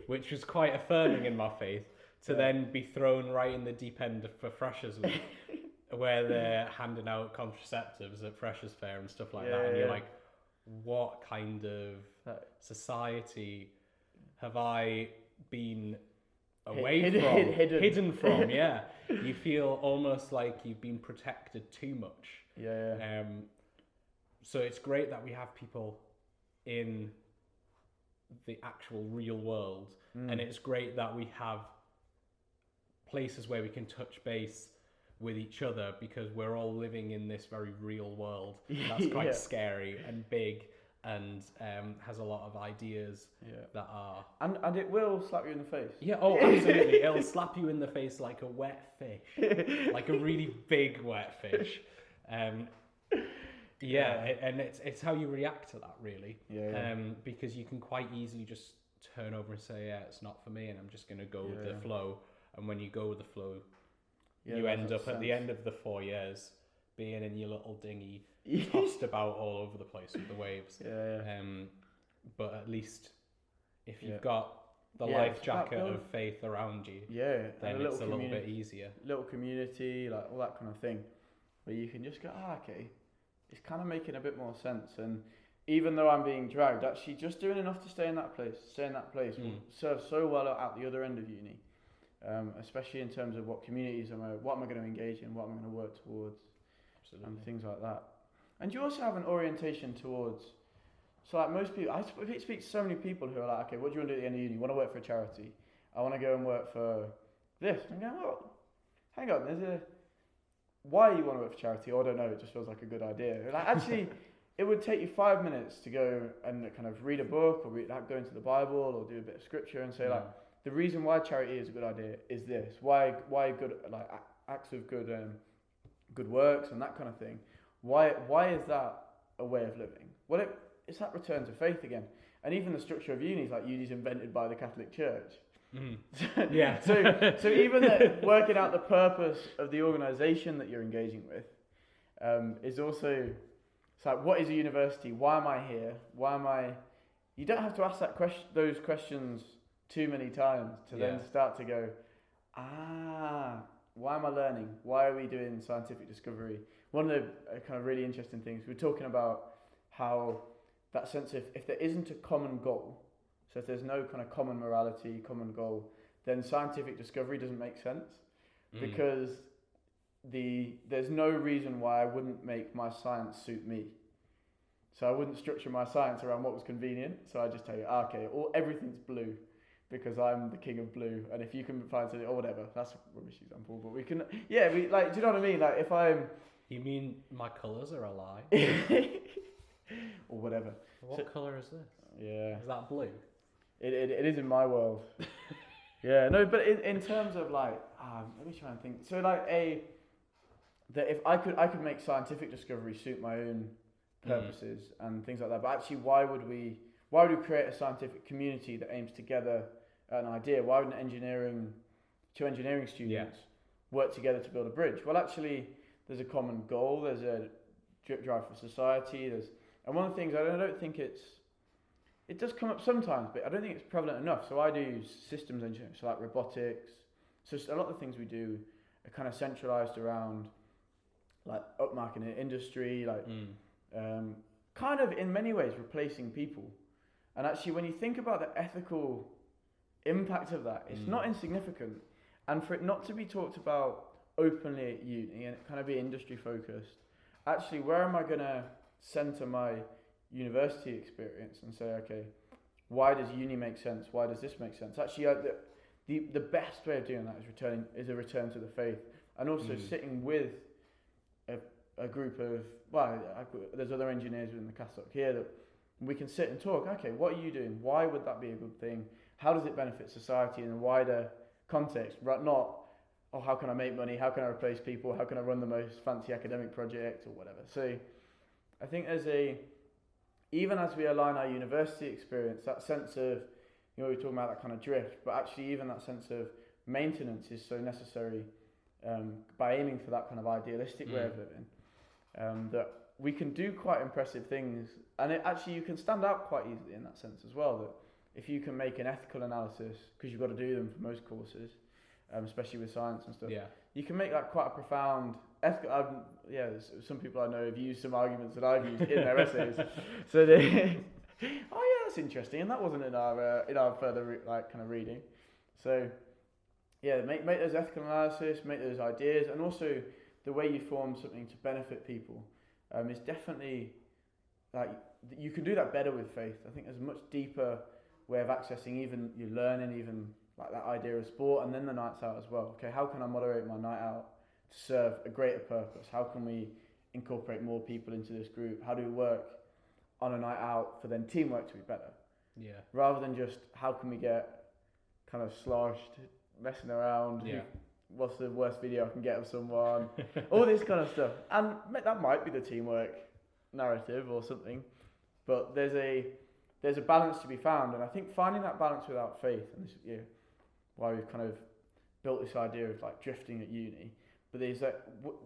which was quite affirming in my faith, to then be thrown right in the deep end for Freshers Week, where they're handing out contraceptives at Freshers Fair and stuff like that, and you're like, what kind of society have I been away from, hidden from? Yeah, you feel almost like you've been protected too much. So it's great that we have people in the actual real world, and it's great that we have places where we can touch base with each other, because we're all living in this very real world that's quite scary and big, and has a lot of ideas that are... And it will slap you in the face. Yeah, oh, absolutely. It'll slap you in the face like a wet fish. Like a really big wet fish. And it's how you react to that, really. Because you can quite easily just turn over and say, it's not for me, and I'm just going to go with the flow. And when you go with the flow, you end up at the end of the 4 years being in your little dinghy, tossed about all over the place with the waves. But at least if you've got the life jacket of faith around you, then it's a little bit easier. Little community, like all that kind of thing, where you can just go, okay, it's kind of making a bit more sense. And even though I'm being dragged, actually just doing enough to stay in that place will serve so well at the other end of uni, especially in terms of what communities what am I going to engage in, what am I going to work towards, and things like that. And you also have an orientation towards, so like most people, I speak to so many people who are like, okay, what do you want to do at the end of uni? I want to work for a charity. I want to go and work for this. I'm going, well, hang on, why you want to work for charity? Oh, I don't know, it just feels like a good idea. Like, actually, it would take you 5 minutes to go and kind of read a book or go into the Bible or do a bit of scripture and say, like, the reason why charity is a good idea is this. Why good, like, acts of good works and that kind of thing. Why is that a way of living? Well, it's that return to faith again. And even the structure of uni is like uni's invented by the Catholic Church. Yeah. So even working out the purpose of the organisation that you're engaging with is also, it's like, what is a university? Why am I here? You don't have to ask those questions too many times to then start to go, why am I learning? Why are we doing scientific discovery? One of the kind of really interesting things, we're talking about how that sense of, if there isn't a common goal, so if there's no kind of common morality, common goal, then scientific discovery doesn't make sense, because there's no reason why I wouldn't make my science suit me. So I wouldn't structure my science around what was convenient. So I just tell you, okay, everything's blue because I'm the king of blue, and if you can find something or whatever, that's a rubbish example, but we can, do you know what I mean? Like, if I'm... You mean my colours are a lie? Or whatever. What colour is this? Yeah. Is that blue? It is in my world. Yeah, no, but in terms of like, let me try and think. So like that if I could make scientific discovery suit my own purposes and things like that, but actually why would we create a scientific community that aims to gather an idea? Why wouldn't two engineering students work together to build a bridge? Well, actually, there's a common goal, there's a drive for society, and one of the things, I don't think it does come up sometimes, but I don't think it's prevalent enough. So I do systems engineering, so like robotics. So a lot of the things we do are kind of centralized around like upmarket industry, like kind of in many ways replacing people. And actually, when you think about the ethical impact of that, it's not insignificant. And for it not to be talked about openly at uni and kind of be industry focused, actually, where am I going to center my university experience and say, okay, why does uni make sense? Why does this make sense? Actually, the best way of doing that is a return to the faith, and also sitting with a group of, there's other engineers within the Catholic here that we can sit and talk. Okay, what are you doing? Why would that be a good thing? How does it benefit society in a wider context? Right? Not, how can I make money? How can I replace people? How can I run the most fancy academic project or whatever? So I think even as we align our university experience, that sense of, we're talking about that kind of drift, but actually even that sense of maintenance is so necessary by aiming for that kind of idealistic way of living, that we can do quite impressive things, and you can stand out quite easily in that sense as well, that if you can make an ethical analysis, because you've got to do them for most courses, especially with science and stuff, you can make that quite a profound ethical. Some people I know have used some arguments that I've used in their essays. So that's interesting, and that wasn't in our further kind of reading. So make those ethical analysis, make those ideas, and also the way you form something to benefit people is definitely, like, you can do that better with faith. I think there's a much deeper way of accessing even your learning, even like that idea of sport, and then the nights out as well. Okay, how can I moderate my night out to serve a greater purpose? How can we incorporate more people into this group? How do we work on a night out for then teamwork to be better? Yeah. Rather than just how can we get kind of sloshed, messing around. Yeah. What's the worst video I can get of someone? All this kind of stuff. And that might be the teamwork narrative or something. But there's a balance to be found, and I think finding that balance without faith, and this is why we've kind of built this idea of like drifting at uni. But there's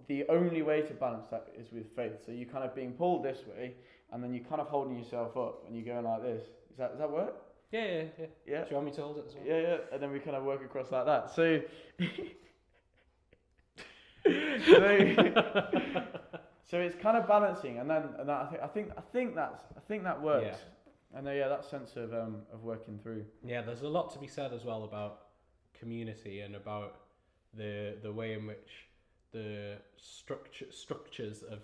the only way to balance that is with faith. So you're kind of being pulled this way, and then you're kind of holding yourself up, and you're going like this. Does that work? Yeah. Do you want me to hold it as well? Yeah. And then we kind of work across like that. So it's kind of balancing, and I think that works. Yeah. And that sense of working through. Yeah, there's a lot to be said as well about community and about the way in which the structures of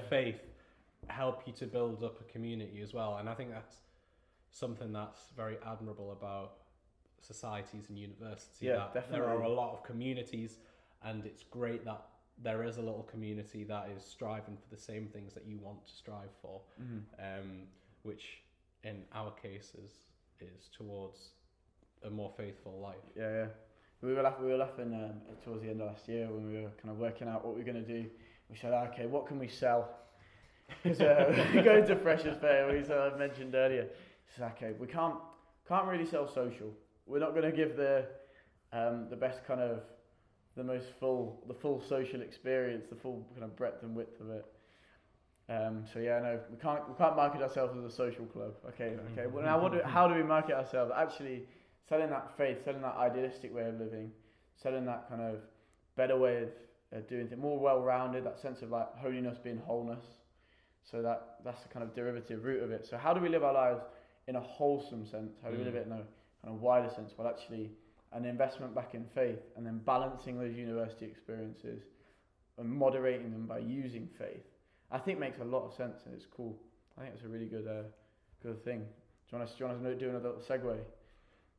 faith help you to build up a community as well. And I think that's something that's very admirable about societies and university. Yeah, that definitely. There are a lot of communities, and it's great that there is a little community that is striving for the same things that you want to strive for, which in our case is towards a more faithful life. Yeah. We were laughing towards the end of last year when we were kind of working out what we were going to do. We said, okay, what can we sell? Because we go into Freshers Fair, I mentioned earlier. It's okay, we can't really sell social. We're not going to give the best kind of the full social experience, the full kind of breadth and width of it. So we can't market ourselves as a social club. Okay. Well, now how do we market ourselves? Actually, selling that faith, selling that idealistic way of living, selling that kind of better way of doing things, more well-rounded, that sense of like holiness being wholeness. So that's the kind of derivative root of it. So how do we live our lives in a wholesome sense? How do we live it in a kind of wider sense? Well, actually, an investment back in faith, and then balancing those university experiences and moderating them by using faith, I think makes a lot of sense, and it's cool. I think it's a really good thing. Do you want to do another little segue?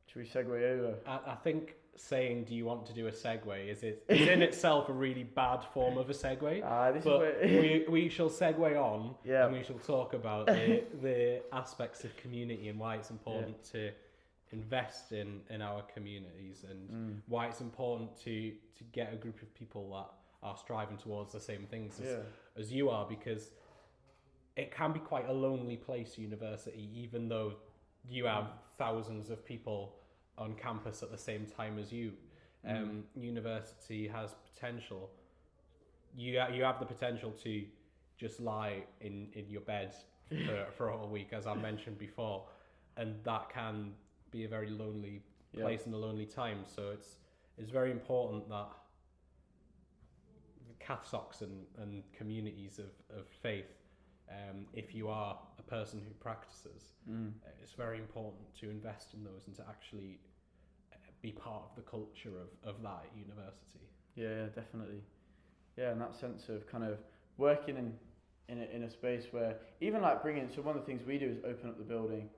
Should we segue over? I think saying, do you want to do a segue is in itself a really bad form of a segue. We shall segue on, and we shall talk about the aspects of community and why it's important to invest in our communities, and why it's important to get a group of people that are striving towards the same things as you are, because it can be quite a lonely place, university, even though you have thousands of people on campus at the same time as you. University has potential. You have the potential to just lie in your bed for a whole week, as I mentioned before, and that can be a very lonely place and a lonely time. So it's very important that CathSocs and communities of faith, if you are a person who practices, it's very important to invest in those and to actually be part of the culture of that at university. Yeah, definitely. Yeah, and that sense of kind of working in a space where even like so one of the things we do is open up the building,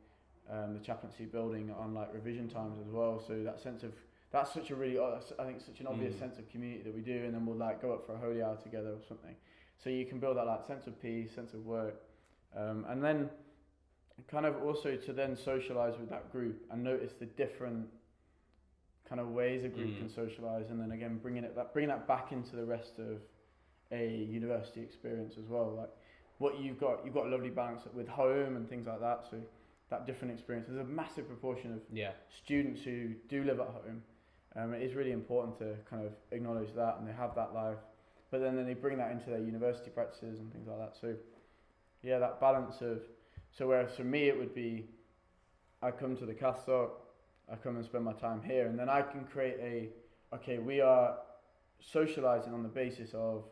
the chaplaincy building, on like revision times as well. So that's such a really, I think, such an obvious sense of community that we do, and then we'll like go up for a holy hour together or something. So you can build that like sense of peace, sense of work, and then kind of also to then socialise with that group and notice the different kind of ways a group can socialise, and then again bringing that back into the rest of a university experience as well. Like what you've got a lovely balance with home and things like that. So that different experience. There's a massive proportion of students who do live at home. It is really important to kind of acknowledge that, and they have that life, but then they bring that into their university practices and things like that. So yeah, that balance of, so whereas for me it would be, I come to the CathSoc, I come and spend my time here, and then I can create we are socialising on the basis of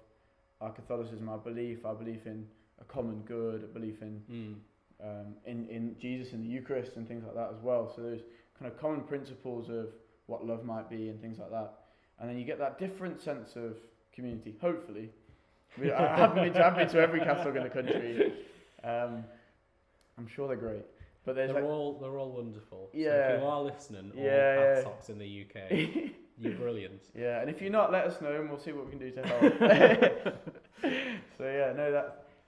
our Catholicism, our belief in a common good, a belief in Jesus, in the Eucharist and things like that as well. So there's kind of common principles of what love might be and things like that. And then you get that different sense of community, hopefully. I haven't been to every CathSoc in the country. I'm sure they're great. But they're all wonderful. Yeah. So if you are listening, all CathSocs in the UK, you're brilliant. Yeah, and if you're not, let us know and we'll see what we can do to help.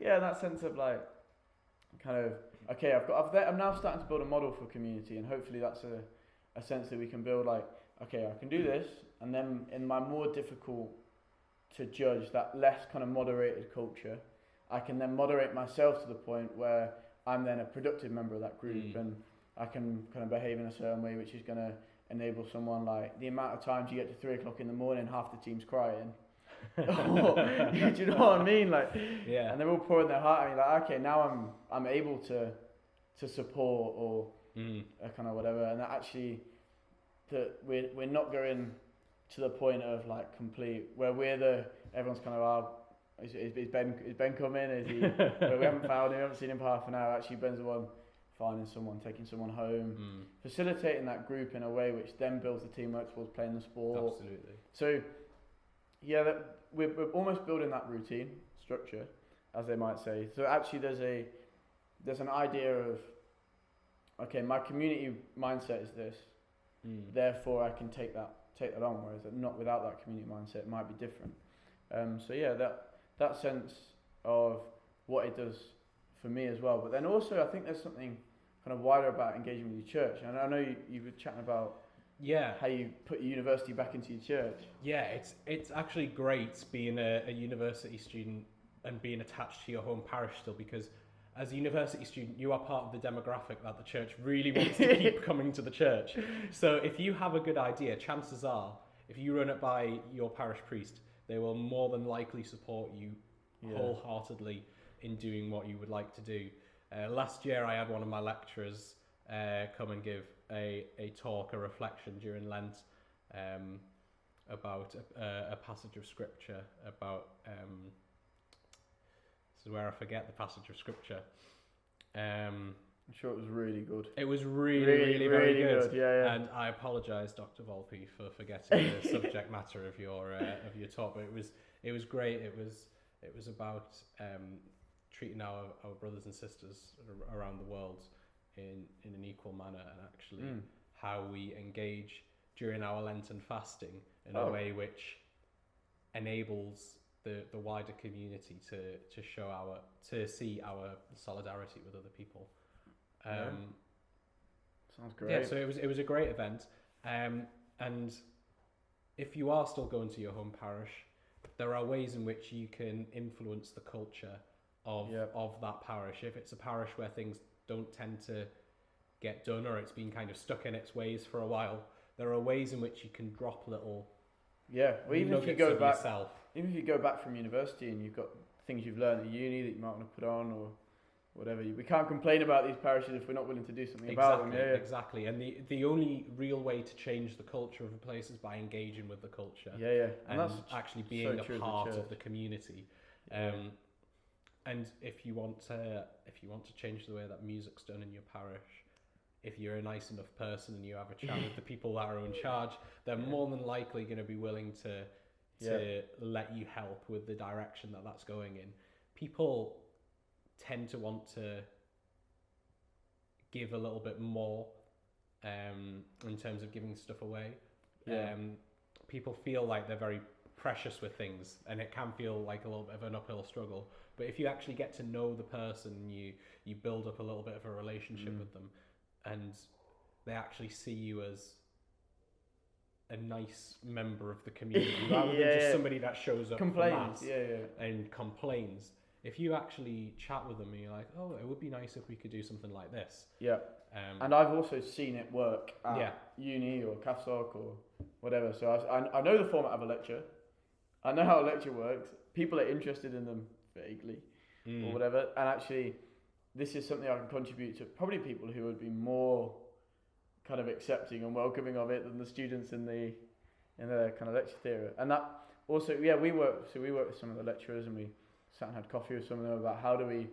That sense of like, kind of, okay, I'm now starting to build a model for community, and hopefully that's a sense that we can build, like, okay, I can do this, and then in my more difficult to judge, that less kind of moderated culture, I can then moderate myself to the point where I'm then a productive member of that group, and I can kind of behave in a certain way which is going to enable someone, like the amount of times you get to 3 o'clock in the morning, half the team's crying. Do you know what I mean? Like, yeah. And they're all pouring their heart out. You're like, okay, now I'm able to support or kind of whatever, and that actually that we're not going to the point of like complete where everyone's kind of is Ben coming? Is he? Well, we haven't found him. We haven't seen him for half an hour. Actually, Ben's the one finding someone, taking someone home, facilitating that group in a way which then builds the teamwork towards playing the sport. Absolutely. So, yeah, we're almost building that routine structure, as they might say. So actually, there's an idea of, okay, my community mindset is this, therefore I can take that on. Whereas not without that community mindset, it might be different. So yeah, that sense of what it does for me as well. But then also, I think there's something kind of wider about engaging with your church. And I know you were chatting about how you put your university back into your church. Yeah, it's actually great being a university student and being attached to your home parish still, because as a university student, you are part of the demographic that the church really wants to keep coming to the church. So if you have a good idea, chances are, if you run it by your parish priest, they will more than likely support you wholeheartedly in doing what you would like to do. Last year, I had one of my lecturers come and give a talk, a reflection during Lent, about a passage of scripture about. This is where I forget the passage of scripture. I'm sure it was really good. It was really very good. Yeah. And I apologise, Dr. Volpe, for forgetting the subject matter of your talk. But it was great. It was about treating our brothers and sisters around the world in an equal manner, and actually how we engage during our Lenten fasting in a way which enables the wider community to see our solidarity with other people. Sounds great. Yeah, so it was a great event. And if you are still going to your home parish, there are ways in which you can influence the culture of that parish. If it's a parish where things don't tend to get done, or it's been kind of stuck in its ways for a while, there are ways in which you can drop little even if you go back yourself. Even if you go back from university and you've got things you've learned at uni that you might want to put on or whatever, we can't complain about these parishes if we're not willing to do something about them. Exactly. And the only real way to change the culture of a place is by engaging with the culture. And that's actually being a part of the community. And if you want to change the way that music's done in your parish, if you're a nice enough person and you have a chat with the people that are in charge, they're more than likely going to be willing to let you help with the direction that's going in. People tend to want to give a little bit more in terms of giving stuff away. People feel like they're very precious with things, and it can feel like a little bit of an uphill struggle. But if you actually get to know the person, you build up a little bit of a relationship with them, and they actually see you as a nice member of the community rather than just somebody that shows up for mass and complains. If you actually chat with them and you're like, oh, it would be nice if we could do something like this. And I've also seen it work at uni or CAFSOC or whatever. So I know the format of a lecture. I know how a lecture works. People are interested in them vaguely or whatever. And actually, this is something I can contribute to probably people who would be more kind of accepting and welcoming of it than the students in the kind of lecture theatre. And that also, we work with some of the lecturers, and we sat and had coffee with some of them about how do we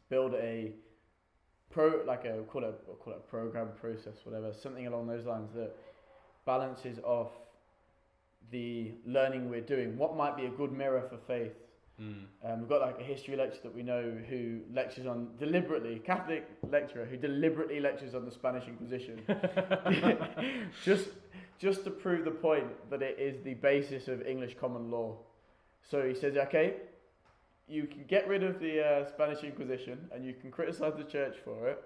build a call it a program, process, whatever, something along those lines that balances off the learning we're doing. What might be a good mirror for faith? We've got like a history lecturer that we know who lectures on Catholic lecturer who deliberately lectures on the Spanish Inquisition, just to prove the point that it is the basis of English common law. So he says, okay, you can get rid of the Spanish Inquisition and you can criticize the church for it,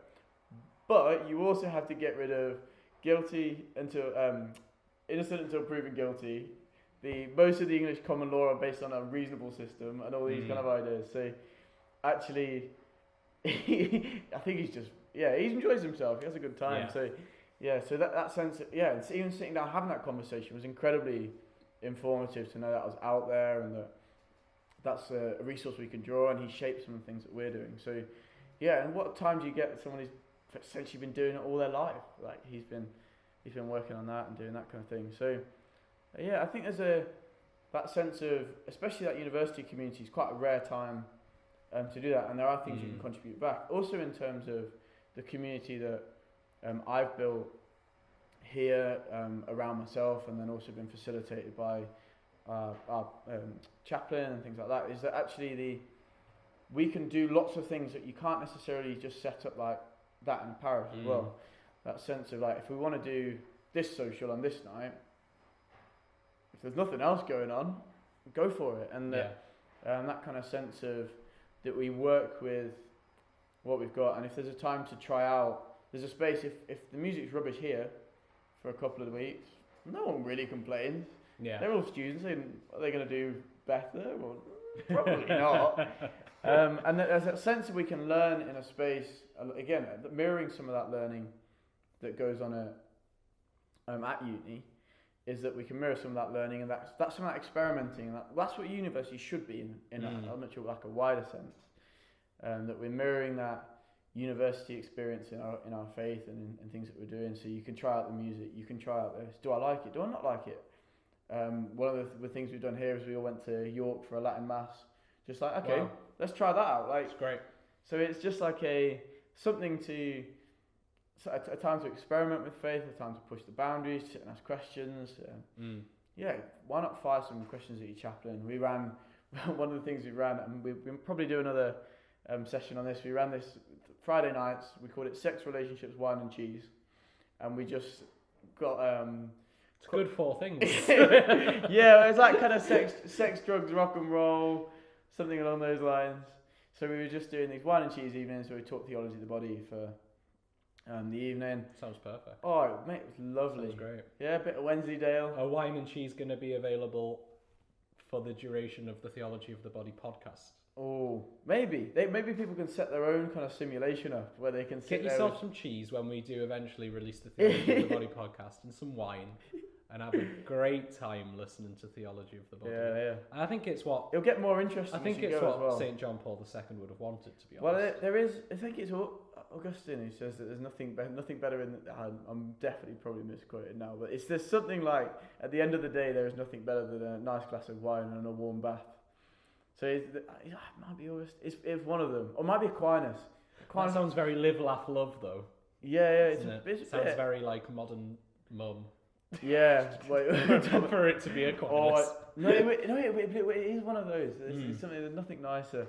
but you also have to get rid of innocent until proven guilty. Most of the English common law are based on a reasonable system and all these kind of ideas. So actually, I think he enjoys himself. He has a good time. So that sense, and even sitting down having that conversation was incredibly informative to know that I was out there and that's a resource we can draw, and he shaped some of the things that we're doing. So and what time do you get someone who's essentially been doing it all their life? Like he's been working on that and doing that kind of thing. So I think there's that sense of, especially that university community, is quite a rare time to do that, and there are things you can contribute back. Also in terms of the community that I've built here around myself, and then also been facilitated by our chaplain and things like that, is that actually we can do lots of things that you can't necessarily just set up like that in Paris as well. That sense of like, if we want to do this social on this night, if there's nothing else going on, go for it. And that kind of sense of that we work with what we've got, and if there's a time to try out, there's a space. If the music's rubbish here for a couple of weeks, no one really complains. Yeah. They're all students, and are they going to do better? Well, probably not. And there's that sense that we can learn in a space, again, mirroring some of that learning that goes on at uni, is that we can mirror some of that learning, and that's some of that experimenting, and that's what university should be in a much like a wider sense. That we're mirroring that university experience in our faith and in things that we're doing. So you can try out the music, you can try out this. Do I like it? Do I not like it? One of the things we've done here is we all went to York for a Latin mass. Just like, okay, let's try that out. Like, it's great. So it's just like something to, a time to experiment with faith, a time to push the boundaries, sit and ask questions. Yeah, why not fire some questions at your chaplain? We ran, one of the things we ran, and we'll probably do another session on this. We ran this Friday nights. We called it Sex, Relationships, Wine and Cheese. And we just got... it's good 4 things. Yeah, it was like kind of sex, drugs, rock and roll, something along those lines. So we were just doing these wine and cheese evenings where we talked theology of the body for the evening. Sounds perfect. Oh, mate, it was lovely. Sounds great. Yeah, a bit of Wensleydale. Are wine and cheese going to be available for the duration of the Theology of the Body podcast? Oh, maybe. Maybe people can set their own kind of simulation up where they can sit Get there yourself some cheese when we do eventually release the Theology of the Body podcast, and some wine, and have a great time listening to Theology of the Body. Yeah. And I think it's what... It'll get more interesting. I think it's what St. John Paul II would have wanted, to be honest. Well, there is... I think it's Augustine who says that there's nothing better in... I'm definitely probably misquoted now, but there's something like, at the end of the day, there is nothing better than a nice glass of wine and a warm bath. So it might be Augustine. It's one of them. Or it might be Aquinas. That sounds very live, laugh, love, though. Yeah. It sounds very like modern mum. Yeah. For it to be Aquinas. It is one of those. It's something. There's nothing nicer.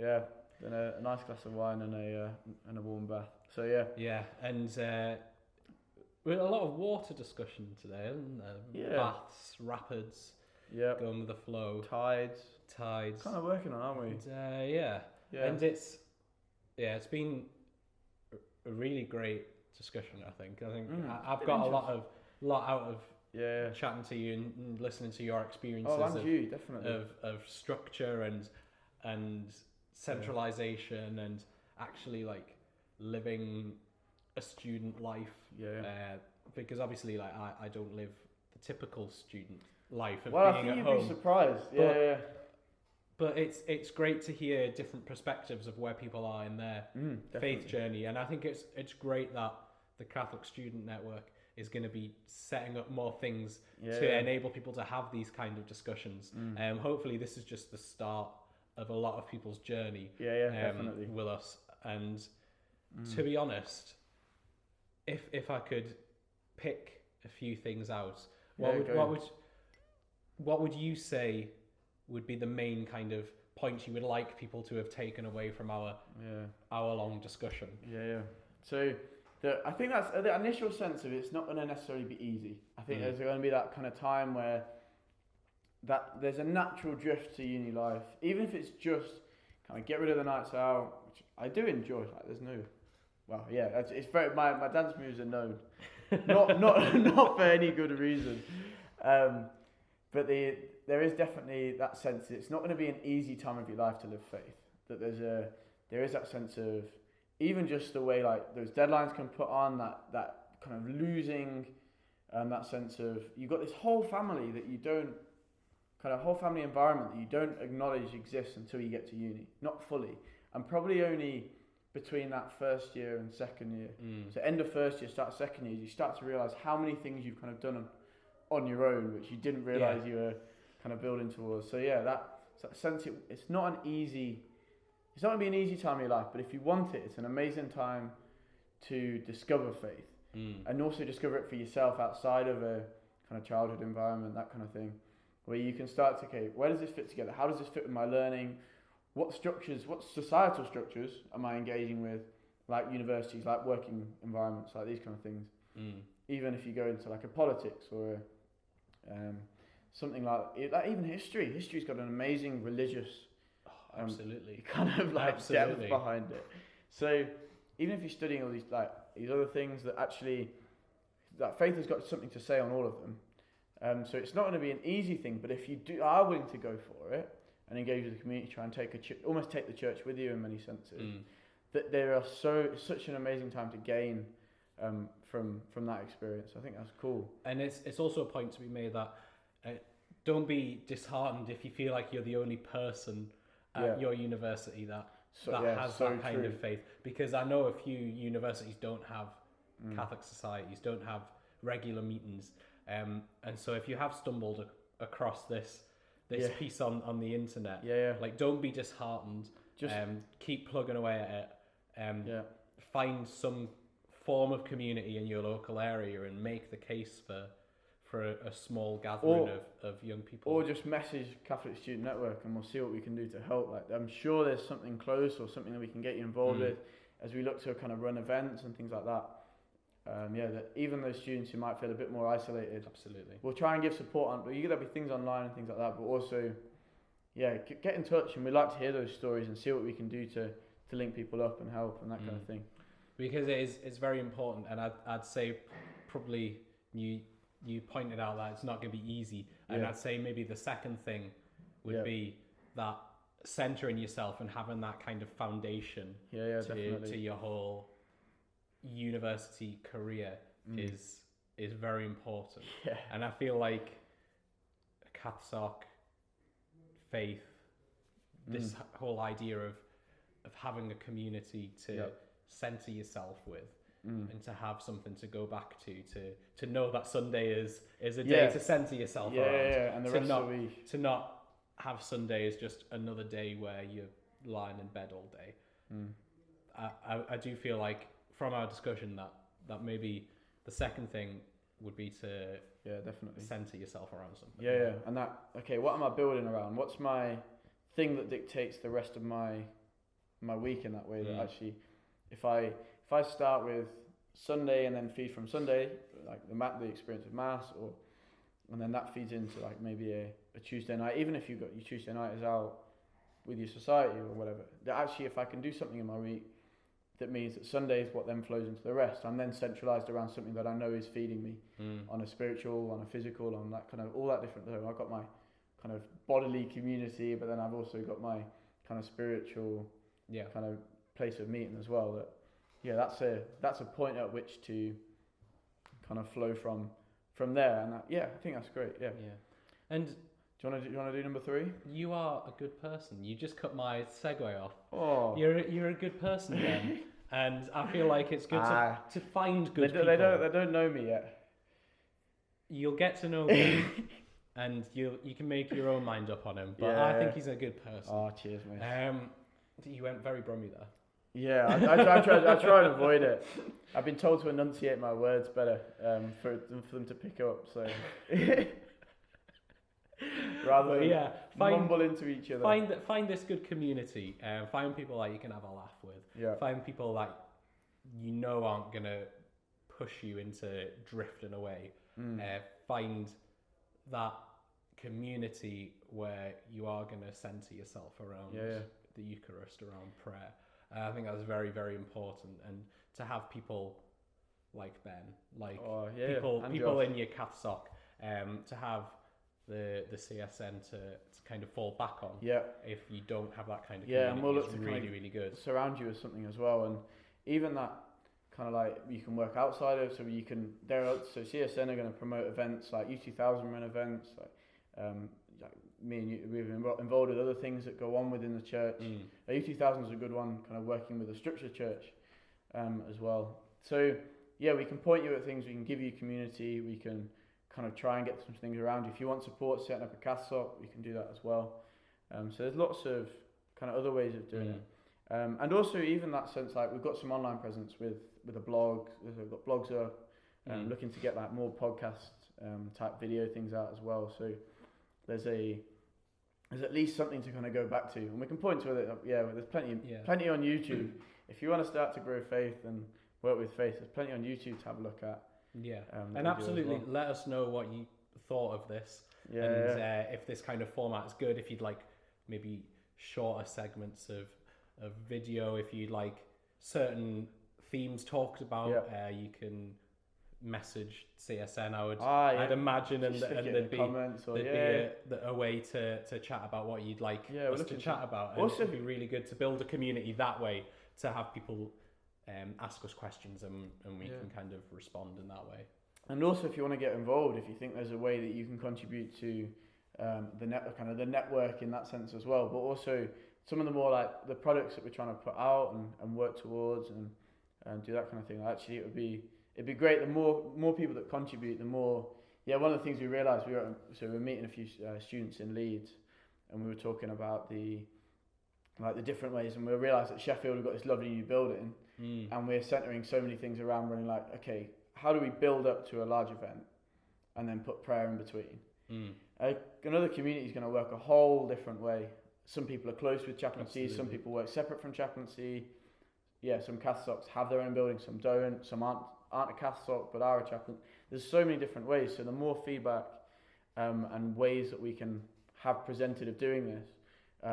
Yeah. Than a nice glass of wine and a warm bath. So yeah. Yeah, and we had a lot of water discussion today, and baths, rapids. Yeah. Going with the flow. Tides. Kind of working on, aren't we? And, yeah. And it's been a really great discussion. I think I've got a lot out of chatting to you and listening to your experiences. Oh, and you definitely of structure and centralization and actually like living a student life. Yeah. Because obviously, like I don't live the typical student life of being at home. Well, I think you'd be surprised. Yeah. But it's great to hear different perspectives of where people are in their faith journey, and I think it's great that the Catholic Student Network is going to be setting up more things to enable people to have these kind of discussions. Hopefully, this is just the start of a lot of people's journey. Definitely with us. And to be honest, if I could pick a few things out, what would you say would be the main kind of points you would like people to have taken away from our hour-long discussion? So I think that's the initial sense of it's not going to necessarily be easy. I think there's going to be that kind of time where that there's a natural drift to uni life, even if it's just kind of get rid of the nights out, which I do enjoy. Like there's no, it's very my dance moves are known, not for any good reason, but there is definitely that sense that it's not going to be an easy time of your life to live faith. That there is that sense of even just the way like those deadlines can put on that kind of losing, that sense of you've got this whole family that you don't. Kind of whole family environment that you don't acknowledge exists until you get to uni, not fully, and probably only between that first year and second year. So end of first year, start second year, you start to realise how many things you've kind of done on your own, which you didn't realise you kind of building towards. So yeah, that sense, it's not going to be an easy time in your life, but if you want it, it's an amazing time to discover faith and also discover it for yourself outside of a kind of childhood environment, that kind of thing, where you can start to, okay, where does this fit together? How does this fit with my learning? What societal structures am I engaging with, like universities, like working environments, like these kind of things. Even if you go into like a politics or something like even history. History's got an amazing religious absolutely kind of like depth behind it. So even if you're studying all these other things that actually, that faith has got something to say on all of them. So it's not going to be an easy thing, but if you are willing to go for it and engage with the community, try and almost take the church with you in many senses, that there are such an amazing time to gain from that experience. I think that's cool. And it's also a point to be made that don't be disheartened if you feel like you're the only person at your university that has that kind of faith, because I know a few universities don't have Catholic societies, don't have regular meetings, and so if you have stumbled across this piece on the internet, like, don't be disheartened. Just keep plugging away at it. Find some form of community in your local area and make the case for a small gathering of young people. Or just message Catholic Student Network and we'll see what we can do to help. Like, I'm sure there's something close or something that we can get you involved with as we look to kind of run events and things like that. That even those students who might feel a bit more isolated, absolutely, we'll try and give support on. There'll be things online and things like that, but also, get in touch, and we'd like to hear those stories and see what we can do to link people up and help and that kind of thing. Because it's very important, and I'd say probably you pointed out that it's not going to be easy, and I'd say maybe the second thing would be that centering yourself and having that kind of foundation to your whole university career is very important. And I feel like Catholic faith, this whole idea of having a community to center yourself with, and to have something to go back to know that Sunday is a day to center yourself around. And the rest of the week. To not have Sunday as just another day where you're lying in bed all day. I do feel like from our discussion that maybe the second thing would be to definitely center yourself around something. And that, okay, what am I building around? What's my thing that dictates the rest of my week in that way? That actually, if I start with Sunday and then feed from Sunday, like the experience of Mass, and then that feeds into like maybe a Tuesday night, even if you've got your Tuesday night is out with your society or whatever, that actually if I can do something in my week that means that Sunday is what then flows into the rest, I'm then centralised around something that I know is feeding me on a spiritual, on a physical, on that kind of, all that different. I've got my kind of bodily community, but then I've also got my kind of spiritual kind of place of meeting as well. That's a point at which to kind of flow from there, and I think that's great. And do you want to do number 3? You are a good person. You just cut my segue off. Oh, you're a good person then, and I feel like it's good to find good people. They don't know me yet. You'll get to know him, and you can make your own mind up on him. But I think he's a good person. Oh, cheers, mate. You went very Brummy there. Yeah, I try and avoid it. I've been told to enunciate my words better for them to pick up. So rather than mumble into each other. Find this good community. Find people that you can have a laugh with. Yeah. Find people that you know aren't gonna push you into drifting away. Find that community where you are gonna center yourself around the Eucharist, around prayer. I think that's very, very important, and to have people like Ben, like people in your Cathsoc, to have the CSN to kind of fall back on. If you don't have that kind of community, and we'll look to really, really good. Surround you with something as well, and even that kind of like you can work outside of. So so CSN are going to promote events like U2000 run events, like me and you, we've been involved with other things that go on within the church. U2000 is a good one, kind of working with the structured church as well. So we can point you at things, we can give you community, we can kind of try and get some things around you. If you want support setting up a castock, you can do that as well. So there's lots of kind of other ways of doing it. And also even that sense, like we've got some online presence with a blog. We've got blogs up, looking to get like more podcast type video things out as well. So there's at least something to kind of go back to, and we can point to it. Yeah, there's plenty on YouTube. If you want to start to grow faith and work with faith, there's plenty on YouTube to have a look at. Yeah, and absolutely let us know what you thought of this. If this kind of format is good, if you'd like maybe shorter segments of video, if you'd like certain themes talked about, you can message CSN. I'd imagine, and there'd be a way to chat about what you'd like us to chat about. And it'd be really good to build a community that way, to have people ask us questions and we can kind of respond in that way. And also, if you want to get involved, if you think there's a way that you can contribute to the network in that sense as well, but also some of the more like the products that we're trying to put out and work towards and do that kind of thing. Actually, it'd be great. The more people that contribute, the more. Yeah, one of the things we realised, we were meeting a few students in Leeds, and we were talking about the different ways, and we realised that Sheffield have got this lovely new building, and we're centering so many things around running. Like, okay, how do we build up to a large event, and then put prayer in between? Another community is going to work a whole different way. Some people are close with chaplaincy. Absolutely. Some people work separate from chaplaincy. Yeah, some castocks have their own building, some don't. Some aren't a castock but are a chaplain. There's so many different ways. So the more feedback and ways that we can have presented of doing this,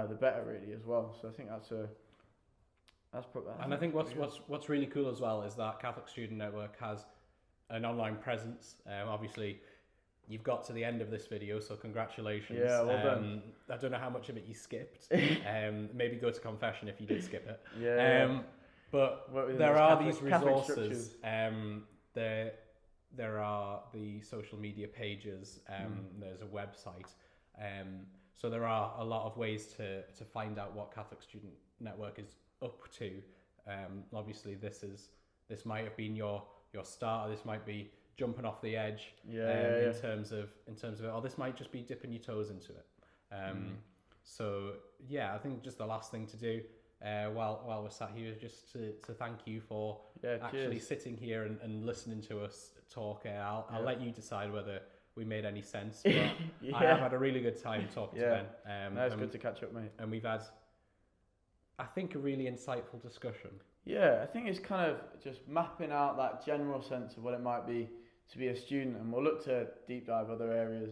the better, really, as well. So I think that's probably. And I think what's really cool as well is that Catholic Student Network has an online presence. Obviously, you've got to the end of this video, so congratulations. Yeah, well done. I don't know how much of it you skipped. Maybe go to confession if you did skip it. But there are these resources. There are the social media pages. There's a website. So there are a lot of ways to find out what Catholic Student Network is up to. Obviously, this might have been your start. This might be jumping off the edge in terms of it, or this might just be dipping your toes into it. So yeah, I think just the last thing to do while we're sat here is just to thank you for actually sitting here and listening to us talk. I'll let you decide whether we made any sense, but I have had a really good time talking to Ben. No, it's good to catch up, mate. And we've had, I think, a really insightful discussion. Yeah, I think it's kind of just mapping out that general sense of what it might be to be a student, and we'll look to deep dive other areas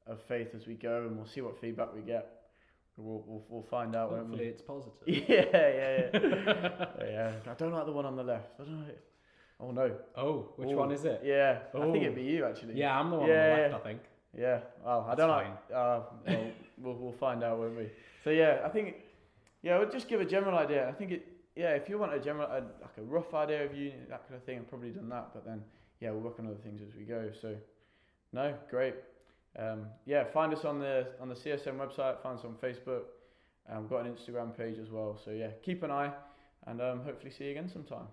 of faith as we go, and we'll see what feedback we get. We'll find out. Hopefully it's positive. Yeah. I don't like the one on the left. I don't know. Oh no. Oh, which one is it? Yeah, I think it'd be you actually. Yeah, I'm the one on the left, I think. Yeah. Well, I don't know. We'll find out, won't we? So yeah, I think we'll just give a general idea. I think if you want a general, like a rough idea of uni, that kind of thing, I've probably done that. But then we'll work on other things as we go. So no, great. Find us on the CSN website, find us on Facebook. We've got an Instagram page as well. So yeah, keep an eye, and hopefully see you again sometime.